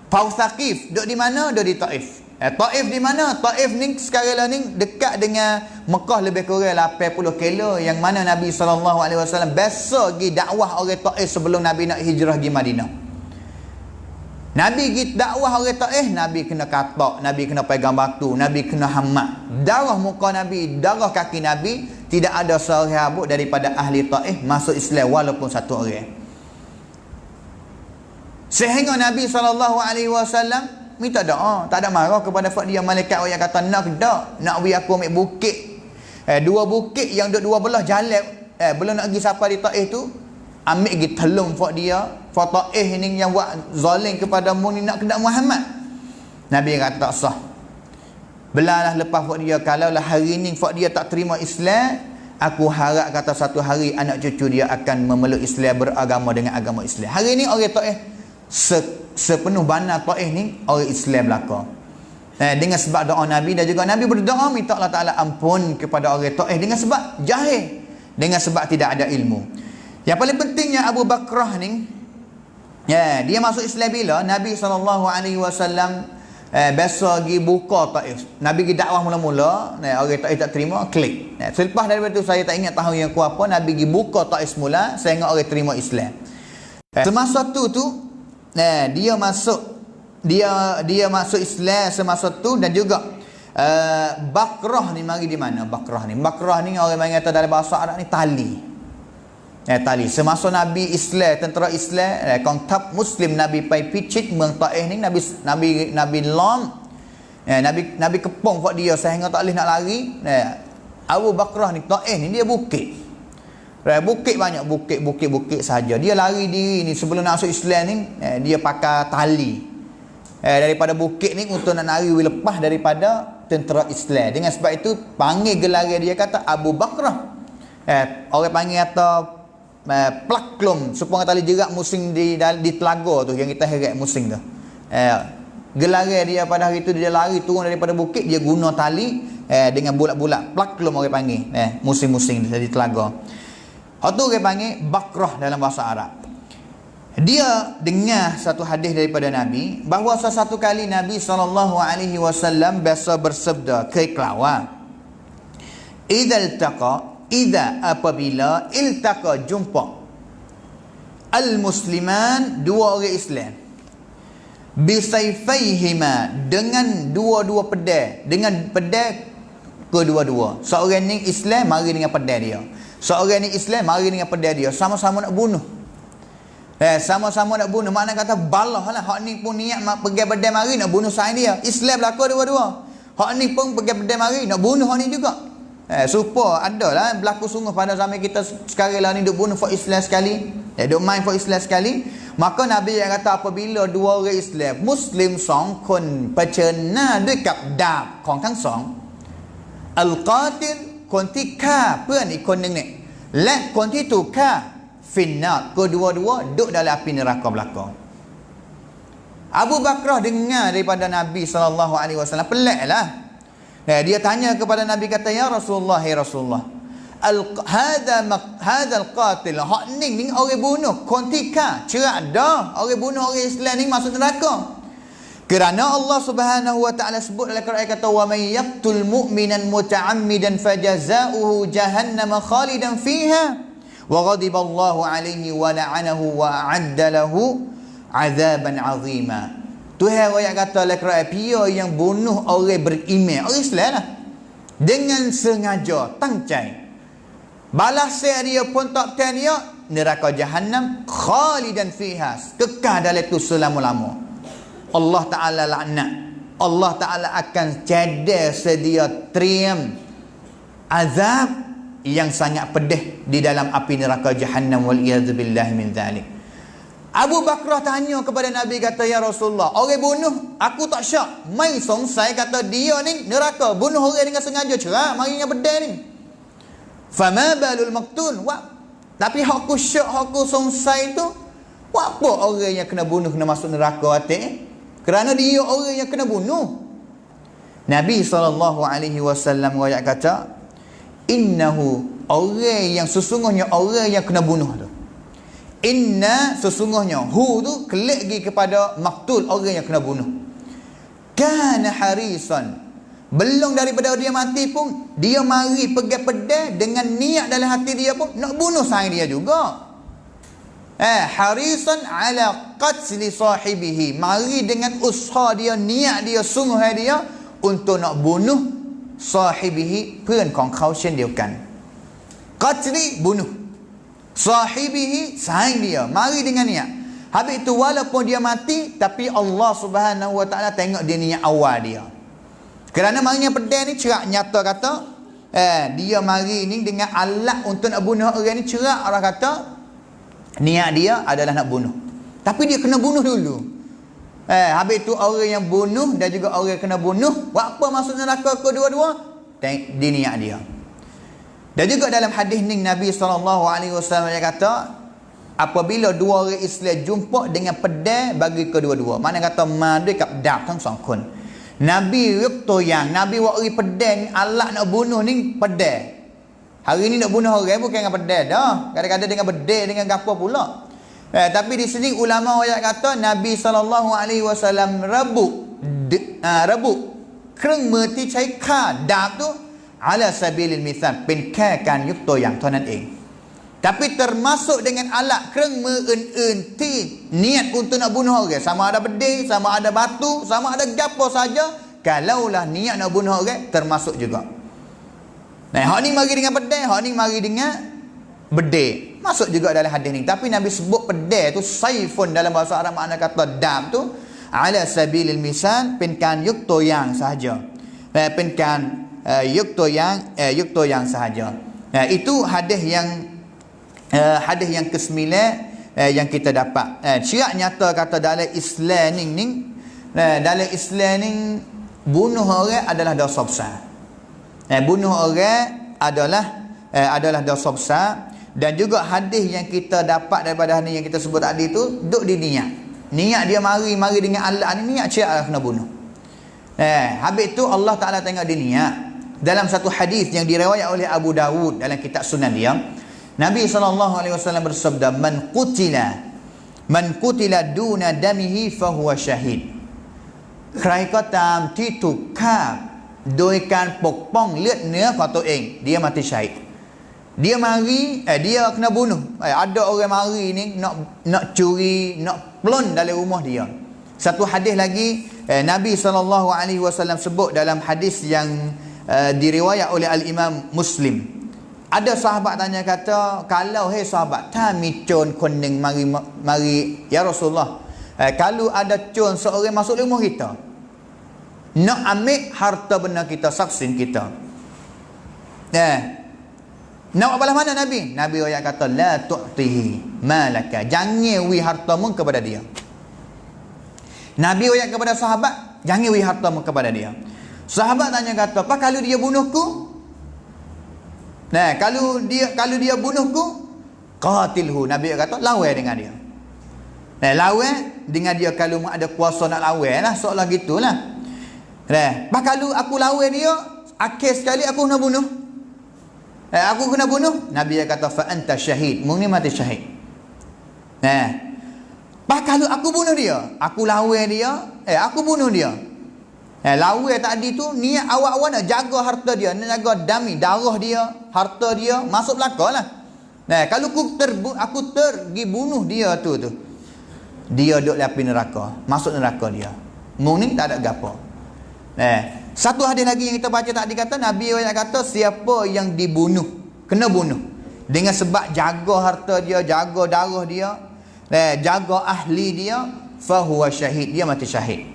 Pau Thaqif duduk di mana? Duduk di Taif. Taif di mana? Taif ni sekarang ni dekat dengan Mekah lebih kurang 80 kilo, yang mana Nabi SAW biasa pergi dakwah orang Taif sebelum Nabi nak hijrah di Madinah. Nabi pergi dakwah orang Taif, Nabi kena katak, Nabi kena pegang batu, Nabi kena hamak. Darah muka Nabi, darah kaki Nabi, tidak ada seorang habuk daripada ahli Taif masuk Islam walaupun satu orang. Sehingga Nabi SAW minta doa, tak ada marah kepada dia malaikat yang kata nak biar aku ambil bukit. Dua bukit yang dua belah jalan, belum nak pergi siapa di Taif tu, ambil pergi telung fak dia, fak Taif ni yang buat zalim kepada mu ni nak kena Muhammad. Nabi kata tak sah. Belalah lepas fak dia, kalau lah hari ni fak dia tak terima Islam, aku harap kata satu hari anak cucu dia akan memeluk Islam, beragama dengan agama Islam. Hari ni orang Taif sepenuh bandar Taif ni orang Islam belaka. Dengan sebab doa Nabi, dan juga Nabi berdoa minta Allah Ta'ala ampun kepada orang Taif dengan sebab jahil, dengan sebab tidak ada ilmu. Yang paling pentingnya Abu Bakrah ni, dia masuk Islam bila Nabi SAW biasa pergi buka Taif. Nabi pergi dakwah mula-mula, orang Taif tak terima, klik. Selepas daripada tu saya tak ingat tahun yang apa, Nabi pergi buka Taif semula sehingga orang terima Islam. Semasa tu dia masuk Islam semasa tu. Dan juga Bakrah ni mari di mana Bakrah ni orang mengata dalam bahasa Arab ni tali. Tali semasa Nabi Islam, tentera Islam, kontak Muslim Nabi pai picit มือง Taif ni, Nabi lom, Nabi kepung fak dia sehingga tak boleh nak lari. Abu Bakrah ni Taif ni dia bukit. Bukit banyak, bukit saja. Dia lari diri ni sebelum nak masuk Islam ni, dia pakai tali daripada bukit ni untuk nak lari lepas daripada tentera Islam. Dengan sebab itu panggil gelar dia kata Abu Bakrah. Orang panggil kata plaklum, supaya tali jerat musing di telaga tu yang kita heret musing tu. Gelar dia pada hari tu, dia lari turun daripada bukit, dia guna tali dengan bulat-bulat, plaklum orang panggil, musing-musing di telaga. Itu orang panggil Bakrah dalam bahasa Arab. Dia dengar satu hadis daripada Nabi bahawa sesuatu kali Nabi SAW biasa bersabda ke kelawar, apabila iltaqa jumpa al-musliman, dua orang Islam, bisayfaihima, dengan dua-dua pedang, dengan pedang kedua-dua. Seorang ni Islam mari dengan pedang dia, seorang ni Islam mari dengan pedang dia, sama-sama nak bunuh. Sama-sama nak bunuh, makna kata balah lah. Hak ni pun niat pergi pedang mari nak bunuh saing dia. Islam berlaku dua-dua. Hak ni pun pergi pedang mari nak bunuh hak ni juga. Supaya adalah berlaku sungguh pada zaman kita sekarang lah ni, duk bunuh for Islam sekali, duk main for Islam sekali. Maka Nabi yang kata apabila dua orang Islam Muslim 2 คนเผชิญหน้าด้วยกับดาบของทั้งสองอัลกอติล คนที่ฆ่าเพื่อนอีกคนหนึ่งเนี่ยและคนที่ถูกฆ่าฟินนาร์ kedua-dua duduk dalam api neraka belaka. Abu Bakrah dengar daripada Nabi SAW, peliklah. Dia tanya kepada Nabi, kata, ya Rasulullah, hadha al-qatil, hak ni orang bunuh, kontika, cerak dah, orang bunuh orang Islam ni masuk neraka. Kerana Allah Subhanahu wa taala sebut dalam Quran, kata, wa may yaqtul mu'minan muta'ammidan fajaza'uhu jahannam khalidan fiha wa ghadiballahu alaihi wa la'anahu wa a'adda lahu 'adzaban 'azima. Tuhan ayat kata dalam Quran, dia yang bunuh orang beriman, orang Islam lah, dengan sengaja, tangcai, balasnya dia pun tak tahu dia neraka Jahannam, khalidan fiha, kekal dalam itu selama-lama. Allah Ta'ala laknat. Allah Ta'ala akan cadar sedia triam azab yang sangat pedih di dalam api neraka Jahannam, wal'iyadzubillahi min dhalik. Abu Bakrah tanya kepada Nabi, kata, ya Rasulullah, orang bunuh aku tak syak, mai songsai, kata dia ni neraka, bunuh orang dengan sengaja, cerak mari dengan pedang ni. Fama balul maqtul, tapi hak aku syak, hak aku songsai tu, apa orang yang kena bunuh kena masuk neraka hati? Kerana dia orang yang kena bunuh. Nabi SAW ayat kata, innahu, orang yang sesungguhnya orang yang kena bunuh tu, inna, sesungguhnya, hu tu kelik lagi kepada maktul, orang yang kena bunuh, kana harisan, belum daripada dia mati pun dia mari pergi pedang dengan niat dalam hati dia pun nak bunuh saing dia juga. harisan ala qatli sahibihi, mari dengan usaha dia, niat dia, sungguh dia untuk nak bunuh sahibihi, เพื่อนของเขาเช่นเดียวกัน qatli bunuh, sahibihi saing dia, mari dengan niat. Habis itu walaupun dia mati, tapi Allah Subhanahu Wa Taala tengok dia niat awal dia. Kerana marinya pedang ni cerak nyata kata, dia mari ni dengan alat untuk nak bunuh orang ni, cerak orang kata niat dia adalah nak bunuh. Tapi dia kena bunuh dulu. Habis tu orang yang bunuh dan juga orang yang kena bunuh, buat apa masuk neraka kedua-dua? Di niat dia. Dan juga dalam hadis ni Nabi SAW dia kata, apabila dua orang Islam jumpa dengan pedang bagi kedua-dua, mana kata madu kap dakทั้งสองคน Nabi yuk toyang, Nabi wari pedang, alat nak bunuh ni pedang. Hari ni nak bunuh orang bukan dengan pedang dah, kadang-kadang dengan bedil, dengan gapo pula. Tapi di sini ulama ayat kata Nabi SAW rebu เครื่องมือที่ใช้ฆ่าดาบtu ala sabilil mithal เป็นแค่การยกตัวอย่างเท่านั้นเอง tapi termasuk dengan alat เครื่องมืออื่นๆที่ niat untuk nak bunuh orang, sama ada bedil, sama ada batu, sama ada gapo saja, kalaulah niat nak bunuh orang termasuk juga. Nah, hak ni mari dengan pedang, hak ni mari dengan bedil, masuk juga dalam hadis ni. Tapi Nabi sebut pedang tu saifun, dalam bahasa Arab makna kata dam tu ala sabilil misal เป็นการยกตัวอย่าง sahaja, เป็นการยกตัวอย่าง sahaja. Itu hadis yang ke-9 yang kita dapat. Syiar nyata kata dalam Islam ni, dalam Islam ni bunuh orang adalah dosa besar. Bunuh orang adalah dosa besar. Dan juga hadis yang kita dapat daripada hadis yang kita sebut tadi tu, duk di niat dia mari dengan alat ni, niat ciak kena bunuh. Habis tu Allah Ta'ala tengok dia niat. Dalam satu hadis yang diriwayat oleh Abu Dawud dalam kitab sunan dia, Nabi SAW bersabda, man qutila duna damihi fahuwa syahid. ใครก็ตามที่ถูกฆ่าโดยการปกป้องเลือดเนื้อของตัวเอง dia mati syahid. Dia mari, dia kena bunuh. Ada orang mari ni nak curi, nak plon dalam rumah dia. Satu hadis lagi, Nabi SAW sebut dalam hadis yang diriwayat oleh Al-Imam Muslim. Ada sahabat tanya kata, kalau sahabat, ta mi con kon ning mari ya Rasulullah, kalau ada con seorang masuk rumah kita, nak ambil harta benda kita, saksin kita. Nak buat balas mana Nabi? Nabi ayat kata, la tu'tihi malaka, jangan wi hartamu kepada dia. Nabi ayat kepada sahabat, jangan wi hartamu kepada dia. Sahabat tanya kata, apa kalau dia bunuhku? Kalau dia bunuhku, qatilhu. Nabi kata, lawan dengan dia. Lawan dengan dia kalau ada kuasa nak lawan lah, seolah gitulah. Apa kalau aku lawan dia, akhir sekali aku nak bunuh. Aku kena bunuh. Nabi kata, fa anta syahid, mu ni mati syahid. Pak kalau aku bunuh dia, aku lawan dia, aku bunuh dia. Lawan tadi tu niat awak-awak nak jaga harta dia, nak jaga dami, darah dia, harta dia, masuk belakang lah. Kalau aku pergi bunuh dia tu, dia duduk api neraka, masuk neraka dia. Mu ni tak ada gapo. Satu hadis lagi yang kita baca tadi kata, Nabi kata, siapa yang dibunuh, kena bunuh dengan sebab jaga harta dia, jaga darah dia, jaga ahli dia, fahuwa syahid, dia mati syahid.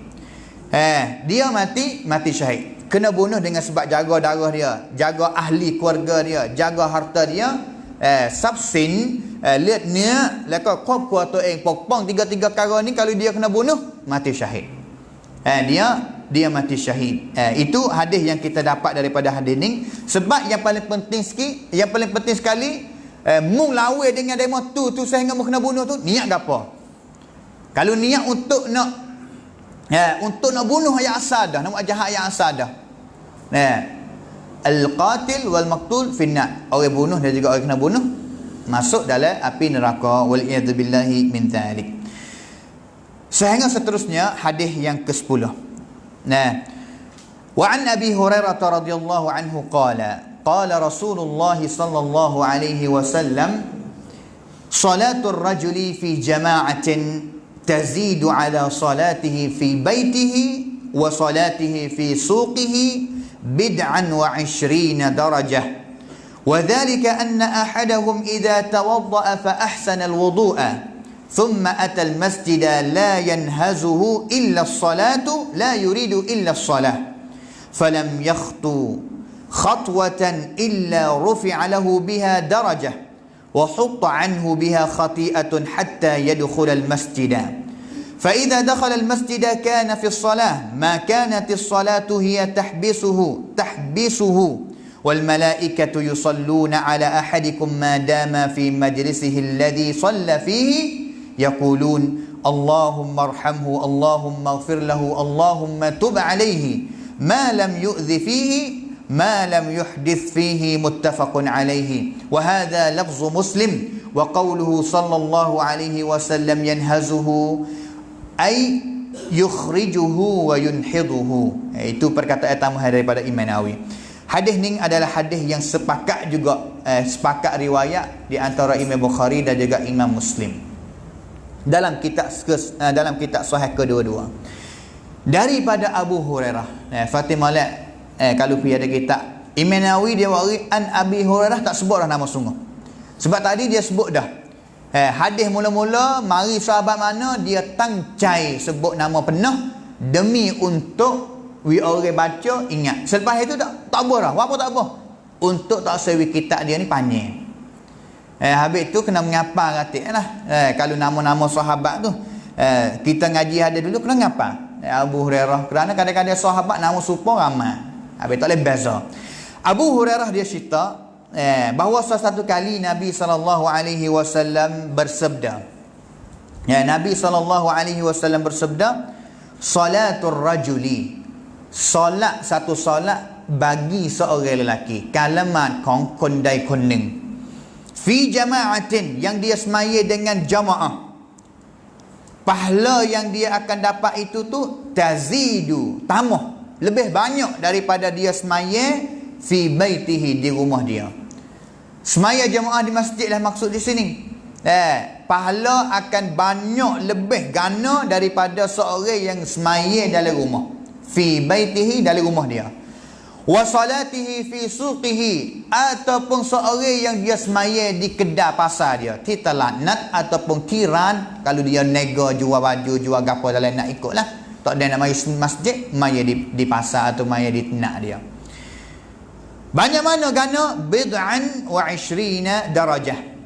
Dia mati syahid. Kena bunuh dengan sebab jaga darah dia, jaga ahli keluarga dia, jaga harta dia, sabsin, lihat nia, leka kau tu pokpong tiga perkara ni, kalau dia kena bunuh, mati syahid. Dia mati syahid. Itu hadis yang kita dapat daripada hadis ni. Sebab yang paling penting sekali, mu lawan dengan demo tu sehingga mu kena bunuh tu, niat gapo? Kalau niat untuk nak bunuh ayat asal dah, nak buat jahat ayat asal dah. Al-qatil wal maqtul finnar. Orang bunuh dan juga orang kena bunuh masuk dalam api neraka, wal iyad billahi min dzalik. Sehingga seterusnya hadis yang ke-10. Wa an Abi Hurairah radhiyallahu anhu qala Rasulullah sallallahu alaihi wasallam Salatul rajuli fi jama'atin tazidu ala salatihi fi baitihi wa salatihi fi suqihi bid'an wa 20 darajah. وذلك أن أحدهم إذا توضأ فأحسن الوضوء ثم أتى المسجد لا ينهزه إلا الصلاة لا يريد إلا الصلاة فلم يخطو خطوة إلا رفع له بها درجة وحط عنه بها خطيئة حتى يدخل المسجد فإذا دخل المسجد كان في الصلاة ما كانت الصلاة هي تحبسه والملائكة يصلون على أحدكم ما دام في مجلسه الذي صلى فيه يقولون اللهم ارحمه اللهم اغفر له اللهم تب عليه ما لم يؤذ فيه ما لم يحدث فيه متفق عليه وهذا لفظ مسلم وقوله صلى الله عليه وسلم ينهزه أي يخرجه وينحضه. Itu perkataan tambahan daripada Imam Nawawi. Hadis ni adalah hadis yang sepakat juga sepakat riwayat di antara Imam Bukhari dan juga Imam Muslim dalam kitab sahih kedua-dua daripada Abu Hurairah. Fatimah kalau pergi ada kitab Imam Nawawi dia wari an Abi Hurairah, tak sebut dah nama sungguh sebab tadi dia sebut dah hadis mula-mula mari sahabat mana dia tangcai sebut nama penuh demi untuk orang baca ingat. Selepas itu tak apa dah. Apa tak apa. Untuk tak sewi kitab dia ni panjang. Habis tu kena mengapa katik lah. Kalau nama-nama sahabat tu kita ngaji ada dulu kena ngapa. Abu Hurairah kerana kadang-kadang sahabat nama serupa ramai. Habis tak boleh beza. Abu Hurairah dia cerita bahawa satu kali Nabi SAW bersabda. Nabi SAW bersabda, salatul rajuli, solat satu solat bagi seorang lelaki kalamat kondai kuning fi jama'atin yang dia semaya dengan jamaah, pahala yang dia akan dapat itu tu tazidu tambah lebih banyak daripada dia semaya fi baitihi di rumah dia. Semaya jamaah di masjid lah maksud di sini. Pahala akan banyak lebih gana daripada seorang yang semaya dalam rumah. Fi baitihi dalam rumah dia. Wa salatihi fi suqihi, ataupun seorang yang dia semaya di kedai pasar dia. Titalanat ataupun kiran, kalau dia nega jual baju, jual gapo dalam nak ikutlah. Tak ada nak mari masjid, maya di pasar atau maya di ternak dia. Banyak mana gana? Bid'an wa 20 darajah.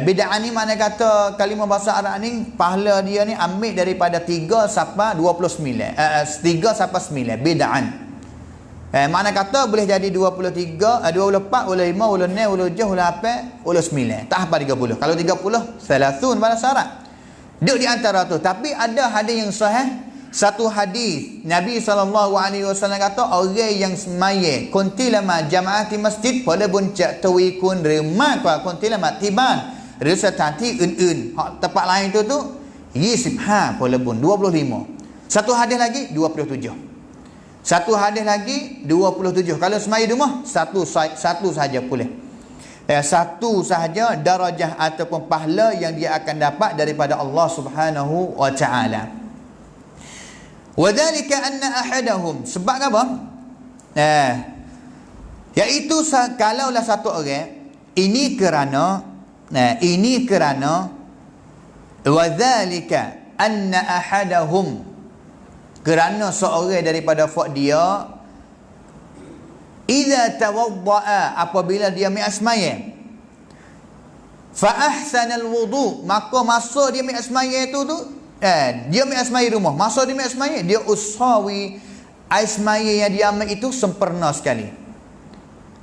Bid'an ni mana kata kalimah bahasa Arab ni pahala dia ni ambil daripada 3 sampai 29. 3 sampai 9 bid'an. Mana kata boleh jadi 23, 24, 25, 26, 27, 28, 29. Tak apa 30. Kalau 30 salasun bahasa Arab. Duduk di antara tu. Tapi ada hadis yang sahih. Satu hadis Nabi SAW kata orang yang semaya kuntilama jamaati masjid pada buncak tawikun remak kuntilama tiban resatati un hak tempat lain tu 25 pada bun 25. Satu hadis lagi 27. Satu hadis lagi 27. Kalau semaya di rumah satu sahaja boleh. Satu sahaja darajah ataupun pahala yang dia akan dapat daripada Allah Subhanahu wa taala. Wadhalika anna ahadahum, sebab apa? Iaitu kalaulah satu orang ini kerana wadhalika anna ahadahum, kerana seorang daripada fak dia idza tawaddaa, apabila dia mi'asmaya fa ahsanal wudu, maka masuk dia mi'asmaya itu tu dia mi'asmaya rumah, masuk dia mi'asmaya, dia usawi asmaya yang dia ambil itu sempurna sekali.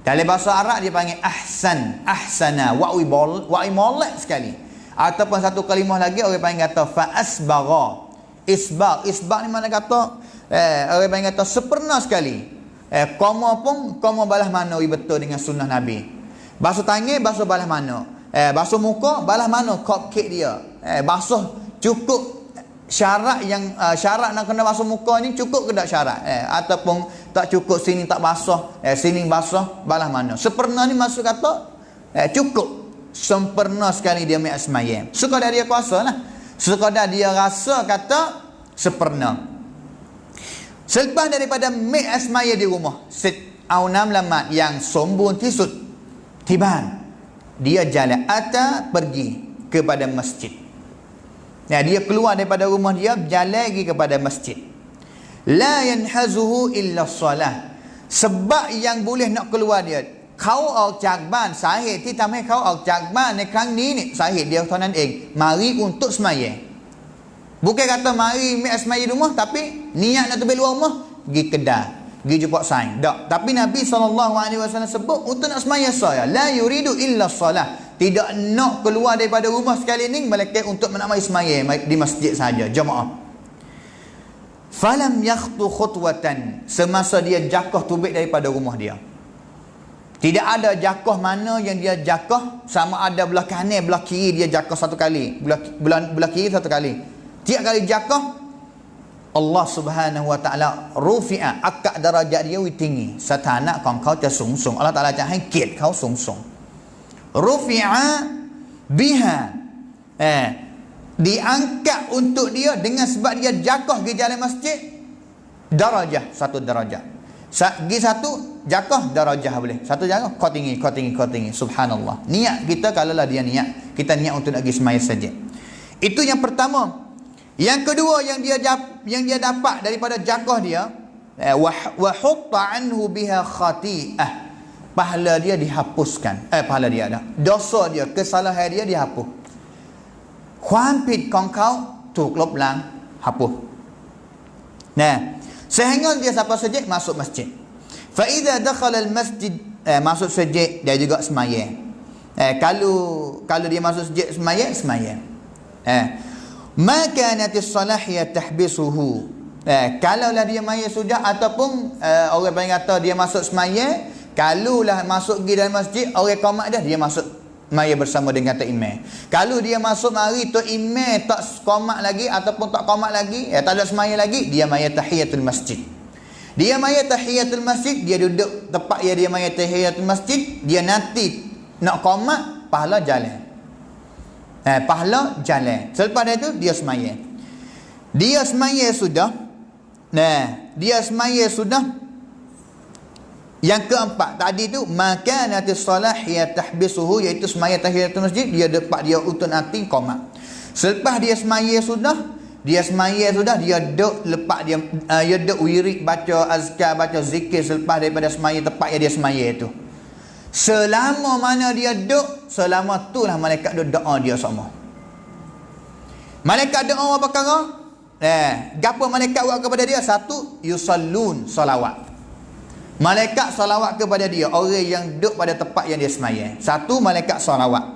Dalam bahasa Arab dia panggil ahsan, ahsana, wa'i molek sekali. Ataupun satu kalimah lagi orang panggil kata fa asbagha. Isbag ni mana kata orang panggil kata sempurna sekali. Koma pun koma balas mana betul dengan sunnah Nabi. Basuh tangan basuh balas mana. Basuh muka balas mana cupcake dia. Basuh cukup syarat yang syarat nak kena basuh muka ni cukup ke tak syarat? Ataupun tak cukup sini tak basuh, sini basuh balas mana. Sempurna ni maksud kata cukup. sempurna sekali dia mai sembahyang. Sekadar dia kuasa lah, sekadar dia rasa kata sempurna. Selepas daripada mai sembahyang di rumah, aunam lamat yang sombong tisut tiban, dia jalan atau pergi kepada masjid. Dia keluar daripada rumah dia, jalan lagi kepada masjid. La yanhazuhu illa salah. Sebab yang boleh nak keluar dia, kau au jakban sahih ti tamai kau au jakbanในครั้งนี้นี่สาเหตุเดียวเท่านั้นเอง mari untuk sembahyang. Bukan kata mari mai sembahyang di rumah tapi niat nak pergi luar rumah, pergi kedai, pergi jumpa saing. Tak. Tapi Nabi SAW sebut untuk nak sembahyang saya, la yuridu illa salah. Tidak nak keluar daripada rumah sekali ni melainkan untuk nak mai sembahyang di masjid saja, jemaah. Falam yakhtu khutwatan, semasa dia jakah tubik daripada rumah dia. Tidak ada jakah mana yang dia jakah sama ada belah kanan belah kiri dia jakah satu kali, belah kiri satu kali. Tiap kali jakah Allah Subhanahu wa taala rufi'a, akak darajat dia tinggi. Satana kau ta sung sung. Allah Taala cakap hai kiat kau sung sung. Rufi'a biha. Diangkat untuk dia dengan sebab dia jakah ke jalan masjid, darajah, satu darajah. Pergi satu jakah darajah boleh. Satu jakah kau tinggi. Subhanallah. Niat kita kalaulah dia niat, kita niat untuk nak pergi sembahyang saja. Itu yang pertama. Yang kedua yang dia dapat daripada jakah dia, wa hutta anhu biha khati'ah. Pahala dia dihapuskan. Pahala dia dah. Dosa dia, kesalahan dia dihapus. ความผิดของเขาถูกลบล้างhapus. Sehingga dia siapa saja masuk masjid. Fa idza dakhala al masjid, masuk masjid dia juga sembahyang. Kalau dia masuk masjid sembahyang. Ma kanat as-salahiyah tahbisuhu. Kalaulah dia maya sudah ataupun orang panggil kata dia masuk sembahyang, kalaulah masuk pergi dalam masjid orang qamat dah, dia masuk maya bersama dengan tok imam. Kalau dia masuk mari tok imam tak qamat lagi ataupun tak qamat lagi, tak ada sembahyang lagi, dia maya tahiyatul masjid. Dia maya tahiyatul masjid, dia duduk tepat dia maya tahiyatul masjid, dia nanti nak qamat, pahala jalan. Pahala jalan. Selepas itu dia sembahyang. Dia sembahyang sudah. Dia sembahyang sudah. Yang keempat tadi tu makanatis salahiyah tahbisuhu, iaitu sembahyang tahiyatul masjid, dia dapat dia untuk nanti qamat. Selepas dia sembahyang sudah, dia duk lepas dia duk wirid, baca azkar, baca zikir selepas daripada sembahyang tempat yang dia sembahyang itu. Selama mana dia duk, selama tu lah malaikat duk doa dia semua. Malaikat doa apa perkara? Gapo malaikat buat kepada dia? Satu, yusallun, salawat. Malaikat salawat kepada dia, orang yang duduk pada tempat yang dia sembahyang. Satu, malaikat salawat.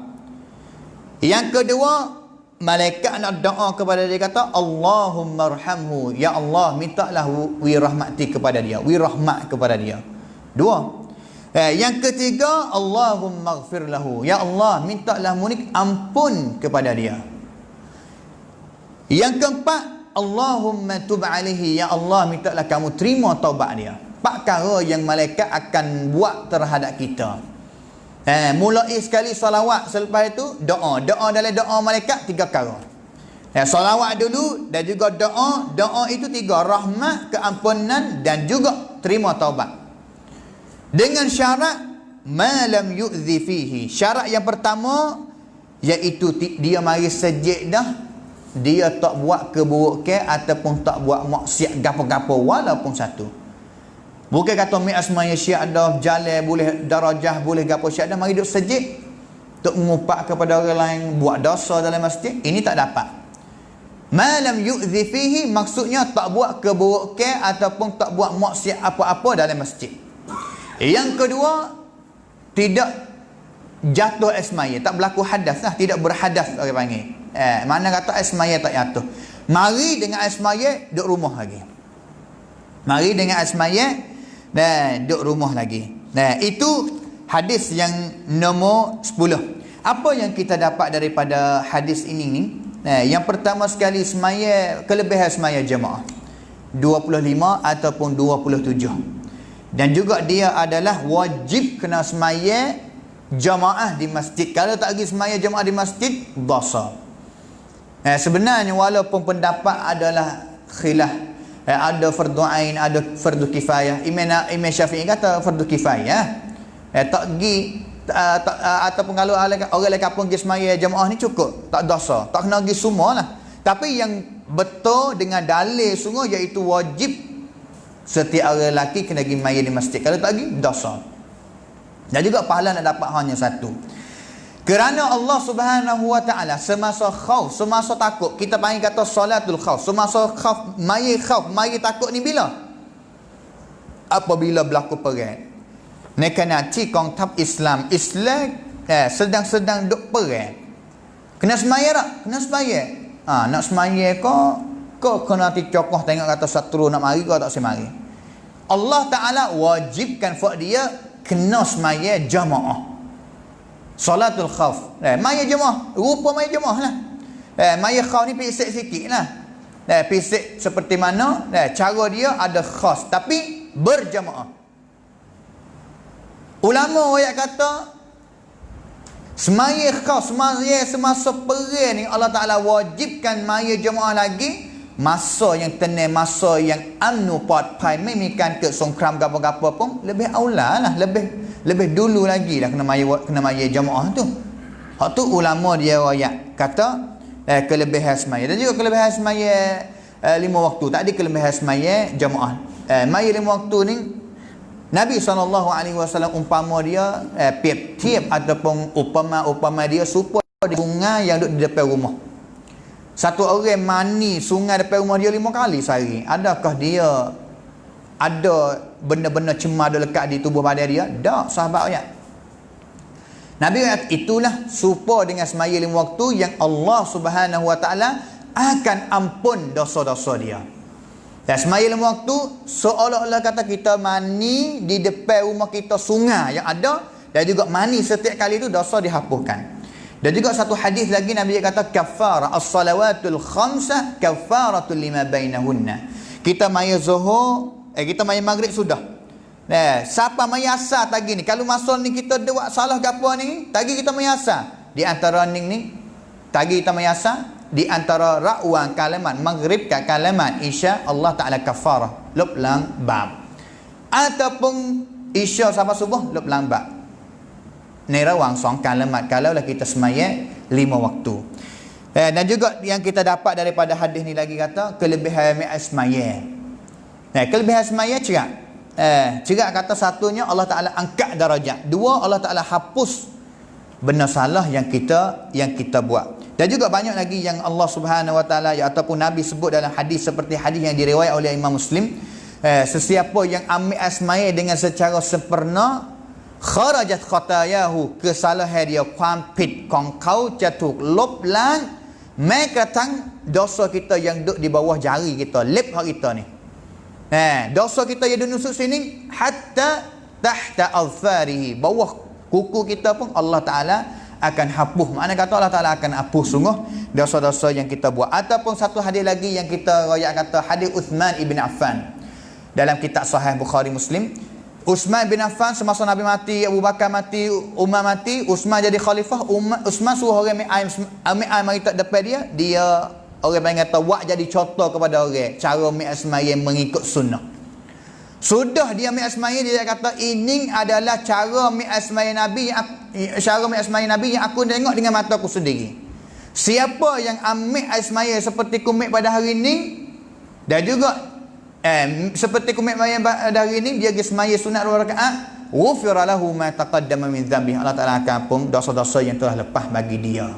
Yang kedua, malaikat nak doa kepada dia, kata Allahumma arhamhu, ya Allah mintalah wirahmati kepada dia, wirahmat kepada dia. Dua. Yang ketiga, Allahumma ighfir lahu, ya Allah mintalah munik ampun kepada dia. Yang keempat, Allahumma tub alaihi, ya Allah mintalah kamu terima taubat dia. Perkara yang malaikat akan buat terhadap kita. Mulai sekali salawat, selepas itu doa. Doa dalam doa malaikat tiga perkara. Salawat dulu dan juga doa. Doa itu tiga, rahmat, keampunan dan juga terima taubat. Dengan syarat ma lam yu'zi fihi. Syarat yang pertama iaitu dia mari sejid dah, dia tak buat keburukan ataupun tak buat maksiat gapo-gapo walaupun satu. Bukan kata mi asmaya syiadah jalan boleh darajah boleh gapo syiadah mari duk sejid untuk mengumpat kepada orang lain buat dosa dalam masjid, ini tak dapat. Malam yu'zi fihi maksudnya tak buat keburukan ataupun tak buat maksiat apa-apa dalam masjid. Yang kedua, tidak jatuh asmaya, tak berlaku hadas lah, tidak berhadas orang panggil. Mana kata asmaya tak jatuh. Mari dengan asmaya duk rumah lagi. Mari dengan asmaya duduk rumah lagi. Itu hadis yang nombor 10. Apa yang kita dapat daripada hadis ini ni? Yang pertama sekali, semaya, kelebihan semaya jemaah 25 ataupun 27. Dan juga dia adalah wajib kena semaya jamaah di masjid. Kalau tak pergi semaya jamaah di masjid, dosa. Sebenarnya walaupun pendapat adalah khilaf, ada fardu ain, ada fardu kifayah. Imam Syafi'i kata fardu kifayah. Tak pergi ataupun kalau orang lain kampung pergi semaya jamaah ni cukup, tak dosa. Tak kena pergi semualah. Tapi yang betul dengan dalil sungguh iaitu wajib setiap orang lelaki kena pergi maya di masjid. Kalau tak pergi, dosa. Dan juga pahala nak dapat hanya satu. Kerana Allah Subhanahu wa taala semasa khauf, semasa takut, kita panggil kata solatul khauf. Semasa khauf, maya takut ni bila? Apabila berlaku perang. Ni kena ci kong tap Islam sedang duk perang. Kena semaya tak? Kena semaya. Nak semaya kau kena dicokoh tengok kata satru nak mari kau tak semari. Allah Taala wajibkan buat dia kena semaya jamaah. Salatul khauf. Maya jemaah. Rupa maya jemaah lah. Maya khauf ni pisik sikit lah. Pisik seperti mana? Cara dia ada khas. Tapi berjamaah. Ulama ayat kata semaya khauf, semaya semasa perang ni Allah Ta'ala wajibkan maya jemaah lagi. Masa yang tenang, masa yang amnu patpai, memikan ke songkram gapa-gapa pun lebih aula lah, lebih dulu lagi lah kena maya jamaah tu. Hak tu ulama dia royak kata kelebihan semaya. Dan juga kelebihan semaya 5 waktu. Tak ada kelebihan semaya jamaah. Maya 5 waktu ni Nabi SAW umpama dia tiap ataupun upama dia supaya di sungai yang duduk di depan rumah. Satu orang mani sungai depan rumah dia 5 kali sehari. Adakah dia ada benda-benda cemar lekat di tubuh badan dia? Tak, sahabat ayat. Nabi kata itulah supaya dengan semaya 5 waktu yang Allah Subhanahu wa taala akan ampun dosa-dosa dia. Dan semaya 5 waktu seolah-olah kata kita mani di depan rumah kita sungai yang ada, dan juga mani setiap kali itu dosa dihapuskan. Dan juga satu hadis lagi Nabi kata kafara as-salawatul khamsah kafaratul lima bainahunna. Kita maya zuhur, kita maya maghrib sudah. Siapa maya asar tadi ni? Kalau masa ni kita buat salah gapo ni, tadi kita maya asar. Di antara ni tadi kita maya asar, di antara ra'wan kalimat maghrib ke kalimat isya Allah Taala kafarah lop lang bab. Ataupun isya sampai subuh lop lang bab. Ni rawang song kalimat kalaulah kita semaya 5 waktu. Dan juga yang kita dapat daripada hadis ni lagi kata kelebihan semaya. Kelebihan semaya cerak. Cerak kata satunya Allah Taala angkat darajat. Dua, Allah Taala hapus benda salah yang kita buat. Dan juga banyak lagi yang Allah Subhanahu wa taala ataupun Nabi sebut dalam hadis seperti hadis yang diriwayat oleh Imam Muslim. Sesiapa yang ambil semaya dengan secara sempurna, kharajat khatayahu, kesalahan dia ความผิดของเขาจะถูกลบล้างแม้กระทั่ง dosa kita yang duduk di bawah jari kita, lip hak kita ni. Dosa kita yang duduk nusuk sini hatta tahta alfarihi, bawah kuku kita pun Allah Taala akan hapus. Makna kata Allah Taala akan hapus sungguh dosa-dosa yang kita buat. Ataupun satu hadis lagi yang kita royak kata hadis Uthman ibn Affan dalam kitab Sahih Bukhari Muslim. Uthman bin Affan semasa Nabi mati, Abu Bakar mati, Umar mati, Uthman jadi khalifah. Uthman suruh orang ambil air mari tak depan dia orang panggil kata wak jadi contoh kepada orang cara ambil semaya mengikut sunnah. Sudah dia ambil semaya, dia kata ini adalah cara ambil semaya Nabi yang aku tengok dengan mata aku sendiri. Siapa yang ambil semaya seperti kumik pada hari ini dan juga seperti kumit mayat pada hari ini, dia pergi semaya sunat 2 rakaat, ghufira lahu ma taqaddama min dhanbi, Allah Taala akan ampun dosa-dosa yang telah lepas bagi dia.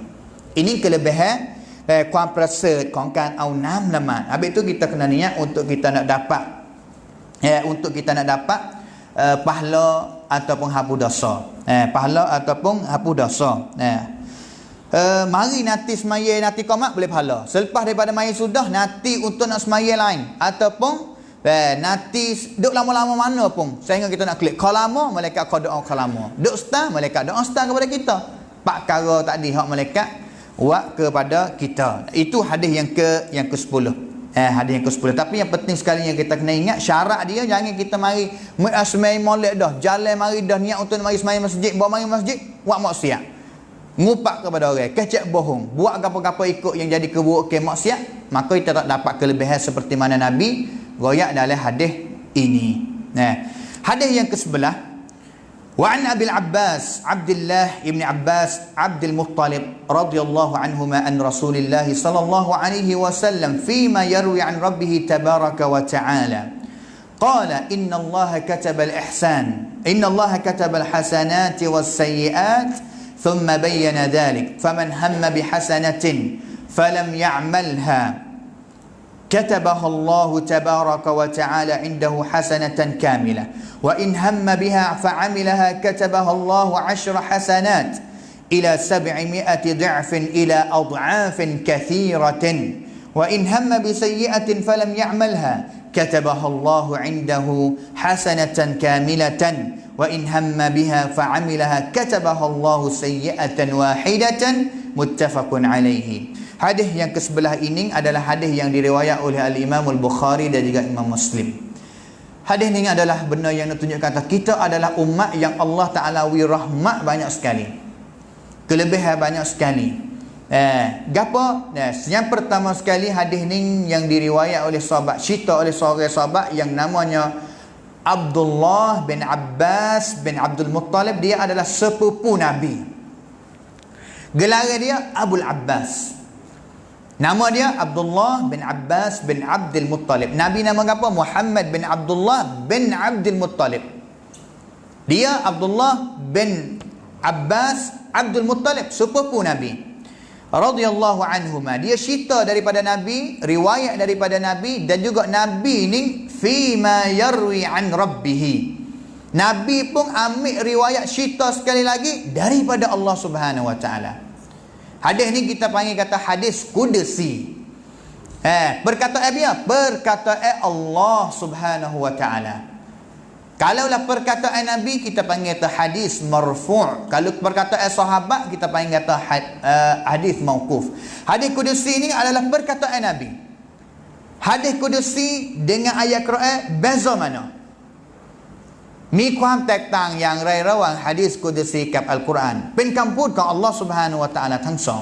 Ini kelebihan kuam prasert kongkan au nam lamat. Habis tu kita kena niat untuk kita nak dapat pahala ataupun hapus dosa. Pahala ataupun hapus dosa. Mari nanti semaya nanti qomat boleh pahala. Selepas daripada maya sudah nanti untuk nak semaya lain ataupun nanti duk lama-lama mana pun sehingga kita nak klik kalama, malaikat kau doa kalama. Duk star, malaikat doa star kepada kita. Pak perkara tadi hak malaikat buat kepada kita. Itu hadis yang ke-10. Hadis yang ke-10. Tapi yang penting sekali yang kita kena ingat, syarat dia jangan kita mari semai molek dah, jalan mari dah niat untuk mari semai masjid, bawa mari masjid buat maksiat, ngupak kepada orang, kecek bohong, buat apa-apa ikut yang jadi keburukan maksiat, maka kita tak dapat kelebihan seperti mana Nabi royak dalam hadis ini. Hadis yang ke-11, وعن أبي العباس عبد الله ابن عباس عبد المطلب رضي الله عنهما أن رسول الله صلى الله عليه وسلم فيما يروي عن ربه تبارك وتعالى قال إن الله كتب الإحسان إن الله كتب الحسنات والسيئات ثم بين ذلك فمن هم بحسنة فلم يعملها كتبها الله تبارك وتعالى عنده حسنة كاملة وإن هم بها فعملها كتبها الله 10 حسنات إلى 700 ضعف إلى أضعاف كثيرة وإن هم بسيئة فلم يعملها كتبها الله عنده حسنة كاملة وإن هم بها فعملها كتبها الله سيئة واحدة متفق عليه. Hadis yang ke-11 ini adalah hadis yang diriwayat oleh Al-Imam Al-Bukhari dan juga Imam Muslim. Hadis ini adalah benda yang menunjukkan kita adalah umat yang Allah Ta'ala rahmat banyak sekali, kelebihan banyak sekali. Gapo? Yang pertama sekali, hadis ini yang diriwayat oleh sahabat, cerita oleh seorang sahabat yang namanya Abdullah bin Abbas bin Abdul Muttalib. Dia adalah sepupu Nabi. Gelar dia Abul Abbas. Nama dia Abdullah bin Abbas bin Abdul Muttalib. Nabi nama apa? Muhammad bin Abdullah bin Abdul Muttalib. Dia Abdullah bin Abbas Abdul Muttalib, sepupu Nabi radhiyallahu anhuma. Dia cerita daripada Nabi, riwayat daripada Nabi, dan juga Nabi ni fima yarwi an rabbih. Nabi pun ambil riwayat cerita sekali lagi daripada Allah Subhanahu wa taala. Hadis ni kita panggil kata hadis qudsi. Perkataan dia, perkataan Allah Subhanahu wa taala. Kalaulah perkataan Nabi kita panggil kata hadis marfu'. Kalau perkataan sahabat kita panggil kata hadis mauquf. Hadis qudsi ni adalah perkataan Nabi. Hadis qudsi dengan ayat Quran beza mana? มีความแตกต่างอย่างไรระหว่างหะดีษกุดซีกับอัลกุรอานเป็นคำพูดของอัลลอฮ์ Subhanahu wa taala ทั้งสอง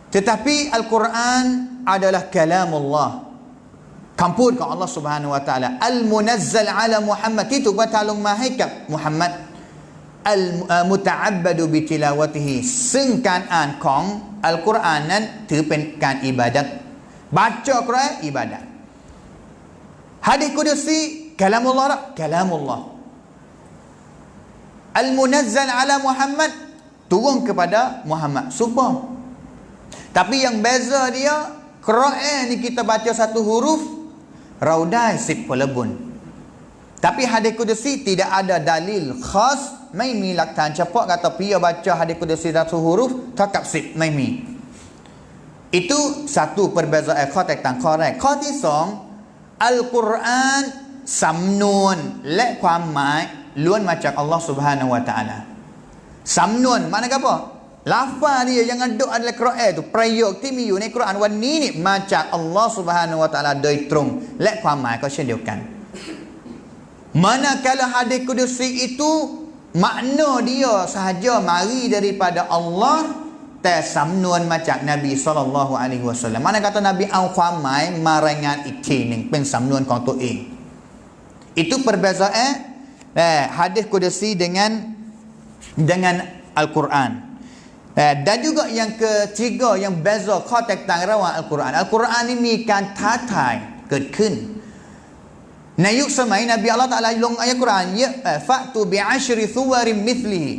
tetapi Al-Quran adalah kalamullah, คำพูดของอัลลอฮ์ Subhanahu wa taala al-munazzal ala Muhammad ที่ถูกประทานลงมาให้กับมุฮัมมัด al-muta'abbadu bi tilawatihi ซึ่งการอ่านของอัลกุรอานนั้นถือเป็นการอิบาดัต baca Quranอิบาดัต hadis qudsi kalamullah tak? Kalamullah. Al-munazzal ala Muhammad, turun kepada Muhammad, super. Tapi yang beza dia, Quran ni kita baca satu huruf, raudai 10 pelebun. Tapi hadis qudsi tidak ada dalil khas, mai mi laktan cepak kata pia baca hadis qudsi satu huruf takap 10 mai mi. Itu satu perbezaanข้อแตกต่างข้อแรก ข้อที่สอง Al-Quran สำนวนและความหมายล้วนมาจากอัลลอฮ์ Subhanahu wa taala. สำนวน mana apa? ลาฟาdia yang ada adalah Quran tu, ประโยคที่มีอยู่ในกุรอานวันนี้นี่มาจากอัลลอฮ์ Subhanahu wa taala โดยตรงและความหมายก็เช่นเดียวกัน manakala hadis qudsi itu makna dia sahaja mari daripada Allah แต่สำนวนมาจากนบีศ็อลลัลลอฮุอะลัยฮิวะซัลลัม mana kata Nabi เอาความหมายมารายงานอีกทีหนึ่งเป็นสำนวนของตัวเอง itu perbezaan hadis qudsi dengan Al-Quran. Dan juga yang ketiga yang beza ข้อแตกต่างระหว่าง Al-Quran นี่มีการท้าทายเกิดขึ้นในยุคสมัยนบีอัลเลาะห์ตะอาลาลงอายะห์กุรอานเยอะฟะตุบิอัชริซุวาริมมิธลิฮิ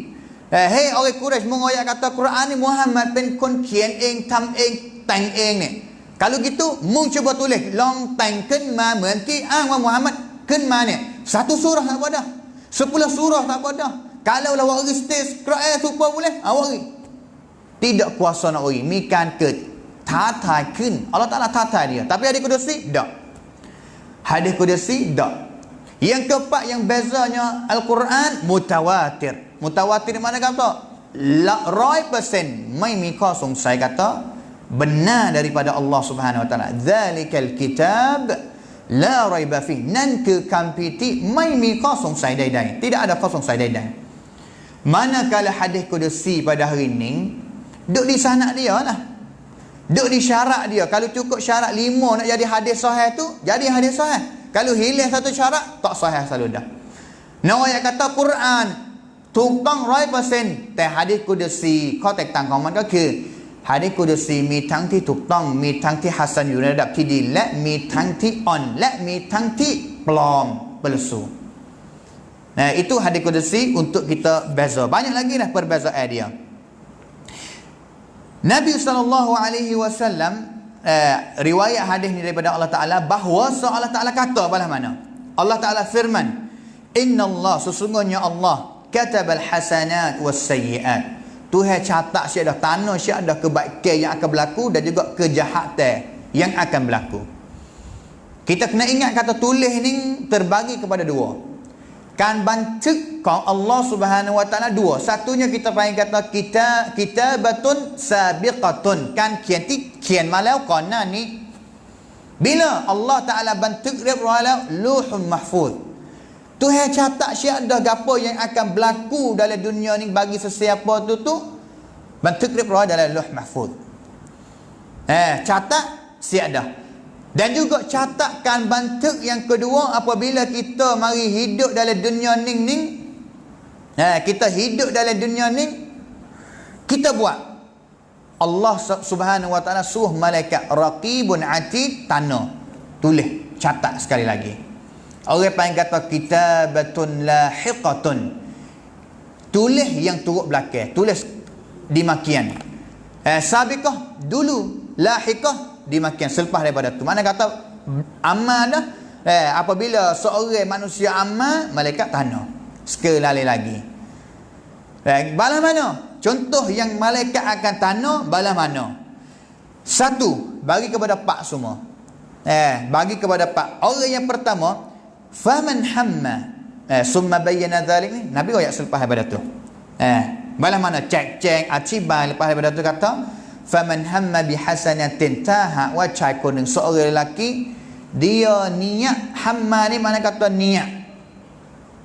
hey orang Quraisy mengoyak kata Quran ni Muhammad เป็นคนเขียนเองทำเองแต่งเองเนี่ย kalau gitu มึง cuba tulis ลองแต่งขึ้นมาเหมือนที่อ้างว่า Muhammad ขึ้นมาเนี่ย satu surah tak apa dah 10 surah tak apa dah kalau lah awak stage Quran super boleh awak tidak kuasa nak ori มีการเกิดท้าทายขึ้นอัลเลาะห์ตะอาลาท้าทายdia tapi hadis qudsi tak hadis qudsi tak yang keempat yang bezanya Al-Quran mutawatir mana kata 100% ไม่มีข้อสงสัย kata benar daripada Allah Subhanahu wa taala. Zalikal kitab la raiba fi. Nan ke kampiti mai mi kosong sai dai. Tidak ada kosong sai dai. Manakala hadis kudusi pada hari ini duk di sana dia lah. Duk di syarat dia. Kalau cukup syarat 5 nak jadi hadis sahih tu, jadi hadis sahih. Kalau hilang satu syarat, tak sahih selalu dah. Nak ayat kata Quran ถูกต้อง 100% แต่หะดีษกุดซีข้อแตกต่างของมันก็คือหะดีษกุดซีมีทั้งที่ถูกต้องมีทั้งที่ฮัสซันอยู่ในระดับที่ดีและมีทั้งที่อ่อนและมีทั้งที่ปลอม palsu. Nah, itu hadis kudusi untuk kita beza. Banyak lagi dah perbezaan dia. Nabi SAW riwayat hadis ni daripada Allah Ta'ala bahawa Allah Ta'ala kata pada mana? Allah Ta'ala firman, Inna Allah, sesungguhnya Allah katabal hasanat was sayyiat. Tuhan catat siap dah tanah, siap dah kebaikan yang akan berlaku dan juga kejahatan yang akan berlaku. Kita kena ingat kata tulis ni terbagi kepada dua. Kan bantuk kau Allah Subhanahu wa taala dua. Satunya kita panggil kata kitabatun sabiqatun. Kan kian malau qana ni. Bila Allah Taala bantuk riwayat Lauhul Mahfuz. Tuhan catat siap dah gapo yang akan berlaku dalam dunia ni bagi sesiapa tu bantuk riwayat dalam Lauh Mahfuz. Catat siap dah. Dan juga catatkan bantuk yang kedua apabila kita mari hidup dalam dunia ni. Kita hidup dalam dunia ni, kita buat. Allah Subhanahu wa taala suruh malaikat raqibun atid tanah. Tulis, catat sekali lagi. Orang panggil kata kitabatun lahiqatun. Tulis yang turut belakang, tulis di makian. Sabiqah dulu, lahiqah di makian selepas daripada tu. Mana kata amal dah, apabila seorang manusia amal, malaikat tanah sekali lagi. Bala mana? Contoh yang malaikat akan tanah bala mana? Satu, bagi kepada pak semua. Bagi kepada pak. Orang yang pertama, faman hamma summa bayyana dhalik ni. Nabi ayat selepas daripada tu. Bala mana? Cek acibai lepas daripada tu kata faman hamma bihasanatin taha wa caikuning seorang lelaki dia niat hamma ni mana kata niat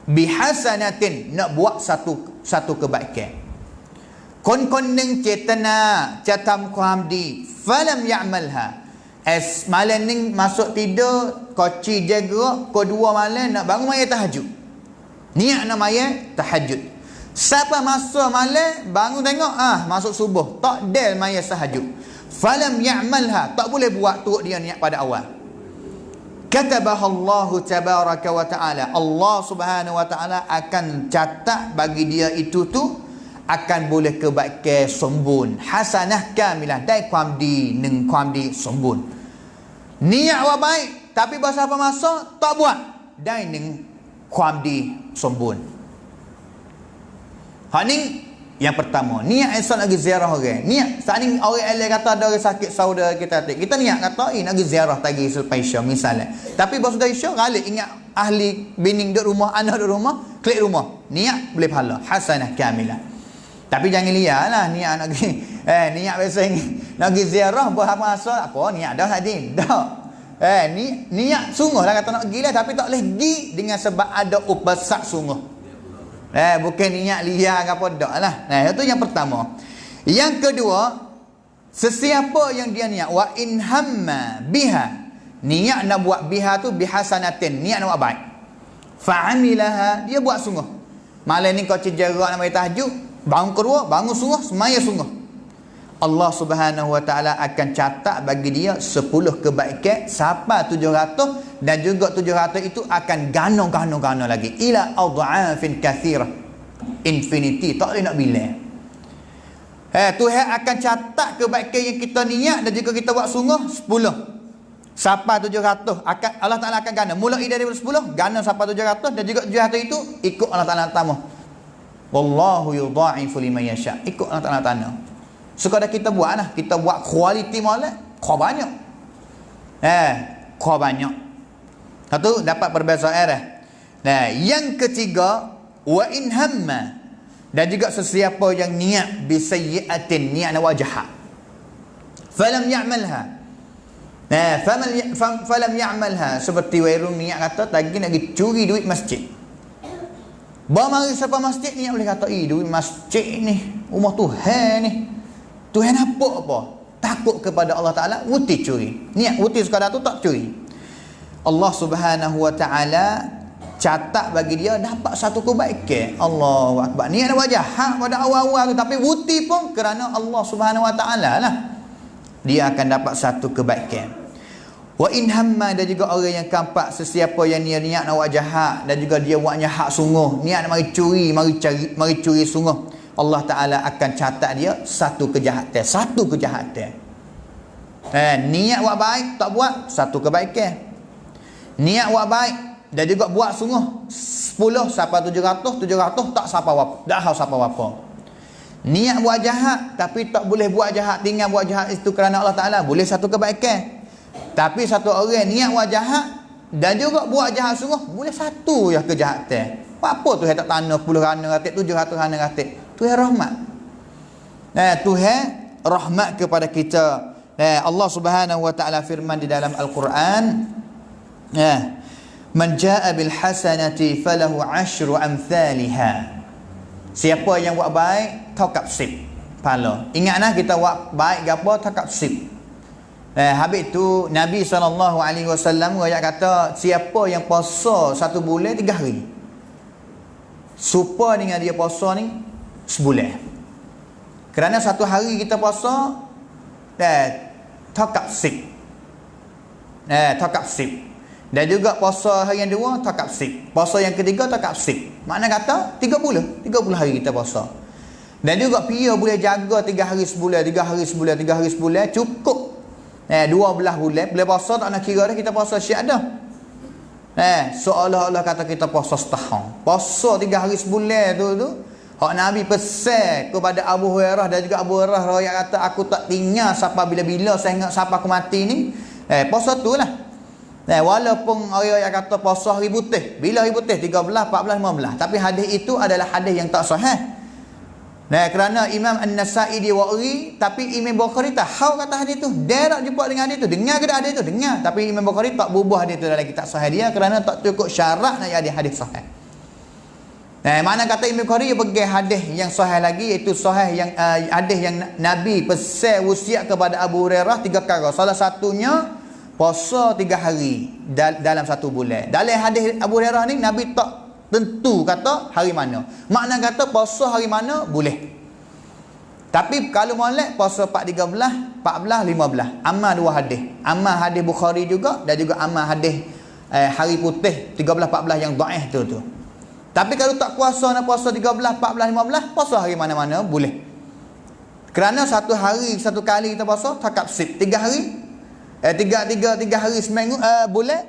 bihasanatin nak buat satu kebaikan kon ning cetana catam kuamdi falam ya'malha malam ni masuk tidur koci jaga kedua malam nak bangun maya tahajud niat nak maya tahajud. Siapa masuk malam bangun tengok masuk subuh tak del maya tahajud falam ya'malha tak boleh buat turut dia niat pada awal. Katabahallahu tabaraka wa ta'ala, Allah Subhanahu wa ta'ala akan catat bagi dia itu tu akan boleh kebaikan sempurna hasanah kamilah dai kuamdi neng kuamdi sempurna. Niat wa baik tapi bahasa apa masuk tak buat dai neng kuamdi sempurna. Ni yang pertama, niat esok nak pergi ziarah orang. Niat saat ni orang elok kata ada orang sakit saudara kita tu. Kita niat kata nak pergi ziarah tadi selepas Isya misalnya. Tapi baru sudah Isya galik ingat ahli bini duduk rumah, anak duduk rumah, klik rumah. Niat boleh pahala, hasanah kamilah. Tapi jangan lihatlah niat nak pergi niat biasa ni nak pergi ziarah buat apa asal apa niat dah tadi. Dah. Niat sungguhlah kata nak pergi lah tapi tak boleh pergi dengan sebab ada upasak sungguh. Bukan niat liar ke apa dak lah. Itu yang pertama. Yang kedua, sesiapa yang dia niat wa in hamma biha, niat nak buat biha tu bihasanatin, niat nak buat baik. Fa'amilaha, dia buat sungguh. Malam ni kau cejarak nak bagi tahajud, bangun kedua, bangun sungguh, semaya sungguh. Allah Subhanahu wa taala akan catat bagi dia 10 kebaikan sampai 700 dan juga 700 itu akan gano lagi ila adhafin kathirah infinity tak boleh nak bilang. Tuhan akan catat kebaikan yang kita niat dan juga kita buat sungguh 10 sampai 700 akan Allah Taala akan gano mulai dari 10 gano sampai 700 dan juga 700 itu ikut Allah Taala tambah. Wallahu yudha'ifu liman yasha. Ikut Allah Taala tanah. Sekadar kita buat lah. Kita buat kualiti molek. Kau banyak. Kau banyak. Satu dapat perbezaan dah. Yang ketiga. Wa in hamma. Dan juga sesiapa yang niat bisayyi'atin. Niat nak buat jahat. falam ya'malha. Falam ya'malha, seperti wairung niat kata tadi nak pergi curi duit masjid. Bawa mari siapa masjid niat boleh kata, duit masjid ni rumah Tuhan ni. Tuhan apa? Takut kepada Allah Ta'ala, wuti curi. Niat wuti sekadar tu tak curi. Allah Subhanahu Wa Ta'ala catat bagi dia dapat satu kebaikan. Allahu Akbar. Niat nak jahat pada awal-awal tu, tapi wuti pun kerana Allah Subhanahu Wa Ta'ala lah, dia akan dapat satu kebaikan. Wa in hamma, dan juga orang yang kampak sesiapa yang niat nak buat jahat dan juga dia buat jahat sungguh, niat nak mari curi sungguh, Allah Ta'ala akan catat dia satu kejahatan. Niat buat baik tak buat, satu kebaikan. Niat buat baik dan juga buat sungguh, 10 sampai 700 tak siapa apa, dah hal siapa apa. Niat buat jahat tapi tak boleh buat jahat, tinggal buat jahat itu kerana Allah Ta'ala, boleh satu kebaikan. Tapi satu orang niat buat jahat dan juga buat jahat sungguh, boleh satu yang kejahatan. Apa tu tak tanah 10 rana ratik, 700 rana ratik. Tuhan rahmat. Tuhan rahmat kepada kita. Allah Subhanahu Wa Ta'ala firman di dalam Al-Quran, man jaa bil hasanati falahu 10 amsalha. Siapa yang buat baik, takap 10 pahala. Ingatlah kita buat baik gapo, takap 10. Habis tu Nabi SAW ayat kata, siapa yang puasa 1 bulan 3 hari, supa dengan dia puasa ni sebulan. Kerana 1 hari kita puasa takap 10. Takap 10. Dan juga puasa hari yang 2 takap 10. Puasa yang ketiga takap 10. Makna kata 30 hari kita puasa. Dan juga pia boleh jaga 3 hari sebulan, 3 hari sebulan, 3 hari sebulan, cukup 12 bulan. Boleh puasa tak nak kira dah, kita puasa syiat dah. Seolah-olah kata kita puasa setahun. Puasa 3 hari sebulan tu hak Nabi pesan kepada Abu Hurairah, dan juga Abu Hurairah riwayat kata, aku tak tinggal sampai bila-bila saya ingat sampai aku mati ni. Puasa tu lah. Walaupun orang yang kata puasa hari putih, bila hari putih 13, 14, 15, tapi hadis itu adalah hadis yang tak sahih. Kerana Imam An-Nasai dia wari, tapi Imam Bukhari tak hau kata hadis tu. Dia tak jumpa dengan hadis tu. Dengar ke hadis tu? Dengar. Tapi Imam Bukhari tak bubuh hadis tu dalam kitab sahih dia, kerana tak cukup syarat nak jadi hadis sahih. Mana kata Imam Bukhari, dia pergi hadis yang sahih lagi, iaitu sahih yang hadis yang Nabi pesan wasiat kepada Abu Hurairah 3 perkara. Salah satunya puasa 3 hari dalam 1 bulan. Dalam hadis Abu Hurairah ni Nabi tak tentu kata hari mana. Makna kata puasa hari mana boleh. Tapi kalau molek puasa 13, 14, 15. Amal 2 hadis. Amal hadis Bukhari juga, dan juga amal hadis hari putih 13, 14 yang dhaif tu. Tapi kalau tak kuasa nak puasa 13, 14, 15, puasa hari mana-mana boleh. Kerana 1 hari 1 kali kita puasa takap 10. 3 hari 3 hari seminggu bulan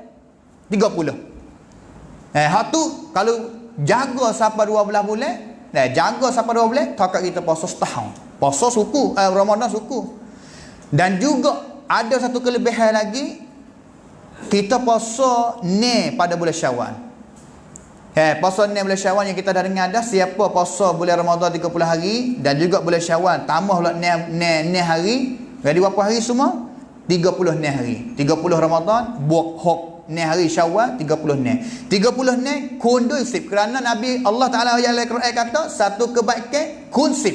30. Hak tu kalau jaga sampai 12 bulan, jaga sampai 12 bulan, takak kita puasa setahun. Puasa suku, Ramadan suku. Dan juga ada satu kelebihan lagi, kita puasa ni pada bulan Syawal. Puasa ni bulan Syawal yang kita dah dengar dah, siapa puasa bulan Ramadan 30 hari dan juga bulan Syawal tambah pula ni hari, jadi berapa hari semua? 30 ni hari. 30 Ramadan buat hok ni hari Syawal 30 ni. 30 ni kondusif, kerana Nabi Allah Taala yang Al-Quran kata satu kebaikan konsip.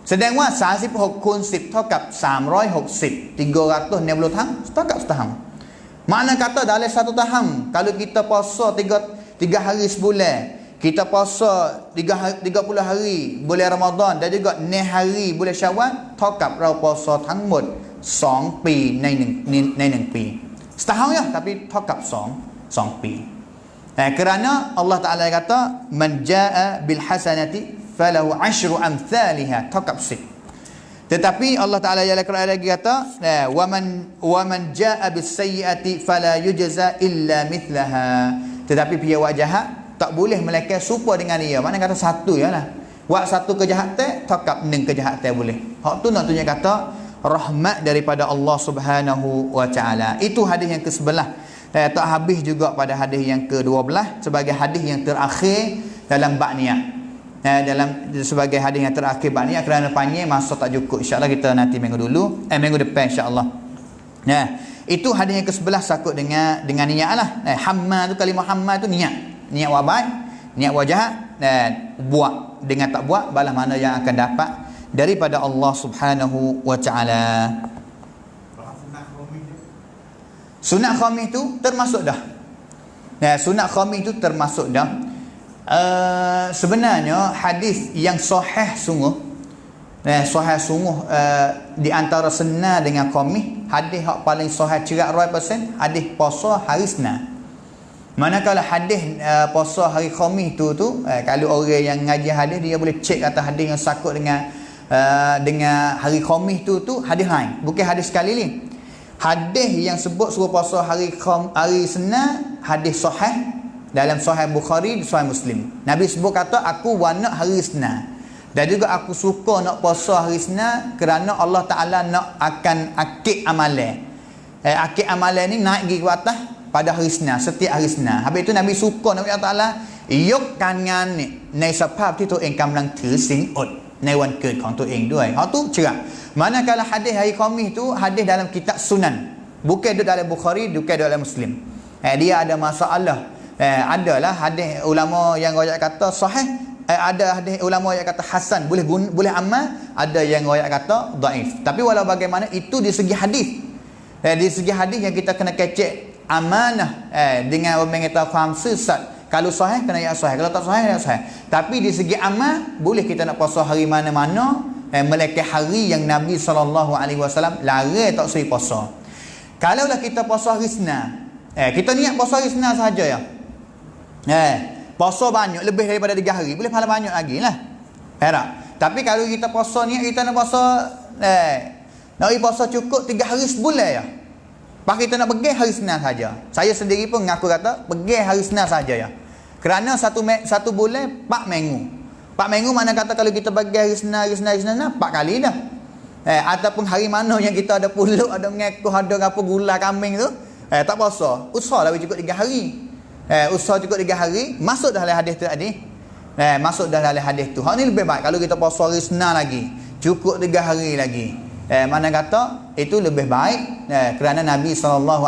Sedang wa sasip hok konsip takap 360 tahun takap setahun. Makna kata dalam 1 tahun kalau kita puasa 3 hari sebulan, kita puasa 30 hari bulan Ramadan dan juga 6 hari bulan Syawal, takap rau puasaทั้งหมด2 ปีใน1 ปี setahun ya, tapi takap 2 ปี. Kerana Allah Ta'ala kata man jaa bil hasanati falahu 10 amsalha, takap 10. Tetapi Allah Ta'ala dalam Quran lagi kata wa man jaa bis sayyiati fala yujza illa mithlaha. Tetapi pihak buat jahat tak boleh melainkan serupa dengan dia. Mana kata satu yalah. Buat satu kejahatan takap 6 kejahatan boleh. Hak tu nak tunjuk kata rahmat daripada Allah Subhanahu wa Ta'ala. Itu hadis yang ke-11. Tak habis juga pada hadis yang ke-12 sebagai hadis yang terakhir dalam bab niat. dalam sebagai hadis yang terakhir bab ni, kerana panjang masa tak cukup, insya-Allah kita nanti minggu depan insya-Allah. Itu hadis yang ke-11 sakut dengan niat lah. Hamma tu, kalimah hamma tu niat buat baik, niat buat jahat, dan buat dengan tak buat balas mana yang akan dapat daripada Allah Subhanahu wa taala. Sunat khamis tu termasuk dah. Sunat khamis tu termasuk dah. Sebenarnya hadis yang sahih sungguh, di antara sunnah dengan khamis, hadis yang paling sahih cerak 100% hadis puasa hari Senin. Manakala hadis puasa hari khamis tu kalau orang yang ngaji hadis, dia boleh cek atas hadis yang sakut dengan hari khamis tu hadis lain, bukan hadis sekali ni. Hadis yang sebut suruh puasa hari Senin, hadis sahih dalam Sahih Bukhari, Sahih Muslim. Nabi sebut kata, aku wanak hari Senin, dan juga aku suka nak puasa hari Senin kerana Allah Ta'ala nak akan akid amalan. Akid amalan ni naik pergi ke atas pada hari Senin, setiap hari Senin. Habis itu Nabi suka, Nabi Ta'ala yok kangan niในสภาพที่ตัวเองกำลังถือศีลอดในวันเกิดของตัวเองด้วย. Tu cerah. Manakala hadis hari Khamis tu hadis dalam kitab Sunan, bukan dalam Bukhari, bukan dalam Muslim. Dia ada masalah. Adalah hadis ulama yang royak kata sahih, ada hadis ulama yang kata hasan, boleh amal, ada yang royak kata dhaif. Tapi walau bagaimana itu di segi hadis. Di segi hadis yang kita kena kecek amanah dengan orang yang tahu faham sesat. Kalau sahih kena ya sahih, kalau tak sahih ya sahih. Tapi di segi amal boleh kita nak puasa hari mana-mana, melekat hari yang Nabi SAW larang tak suruh puasa. Kalaulah kita puasa hari Senin, kita niat puasa hari Senin sahaja ya. Puasa banyak lebih daripada 3 hari, boleh pahala banyak lagi lah. Tapi kalau kita puasa niat kita nak puasa nak puasa cukup 3 hari sebulan ya. Pak kita nak pergi hari Senin saja. Saya sendiri pun mengaku kata pergi hari Senin saja ya. Kerana satu bulan 4 minggu. 4 minggu mana kata kalau kita pergi hari Senin 4 kali dah. Ataupun hari mana yang kita ada puluk, ada mengaku, ada apa gula kambing tu, tak puasa. Usahlah cukup 3 hari. Usaha cukup 3 hari, masuk dah dalam hadis tu tadi. Masuk dah dalam hadis tu. Hak ni lebih baik kalau kita puasa hari Senin lagi, cukup 3 hari lagi. Mana kata itu lebih baik, kerana Nabi SAW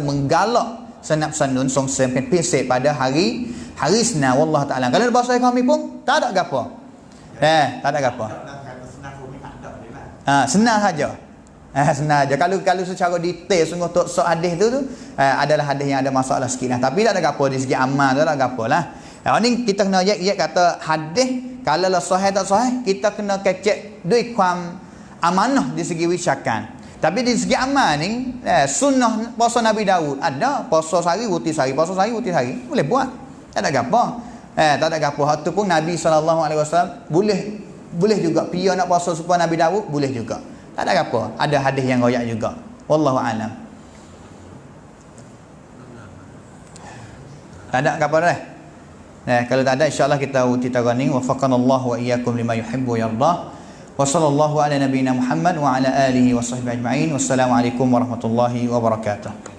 menggalak senap sanun song pisik pada hari Senin. Wallahu taala. Kalau bahasa kami pun tak ada gapo. Tak ada gapo. Senang saja. Senang saja. Kalau secara detail sungguh tok sok hadis tu adalah hadis yang ada masalah sikit lah. Tapi tak ada gapo di segi amal, tak ada gapo lah. Ni kita kena kata hadis kalau lah sahih tak sahih, kita kena kecek duit kuam amanah di segi wisakan. Tapi di segi amal ni, sunnah puasa Nabi Daud ada, puasa sehari wuti sehari, puasa sehari wuti sehari, boleh buat. Tak ada gapo. Tak ada gapo. Hak tu pun Nabi SAW boleh juga. Pia nak puasa supaya Nabi Daud boleh juga. Tak ada gapo. Ada hadis yang royak juga. Wallahu a'lam. Tak ada gapo dah. Kalau tak ada, insya-Allah kita uti tarani. Wafaqanallahu wa iyyakum lima yuhibbu wa yardah. Wa sallallahu ala nabiyyina Muhammad wa ala alihi wa sahbihi ajma'in. Wassalamualaikum warahmatullahi wabarakatuh.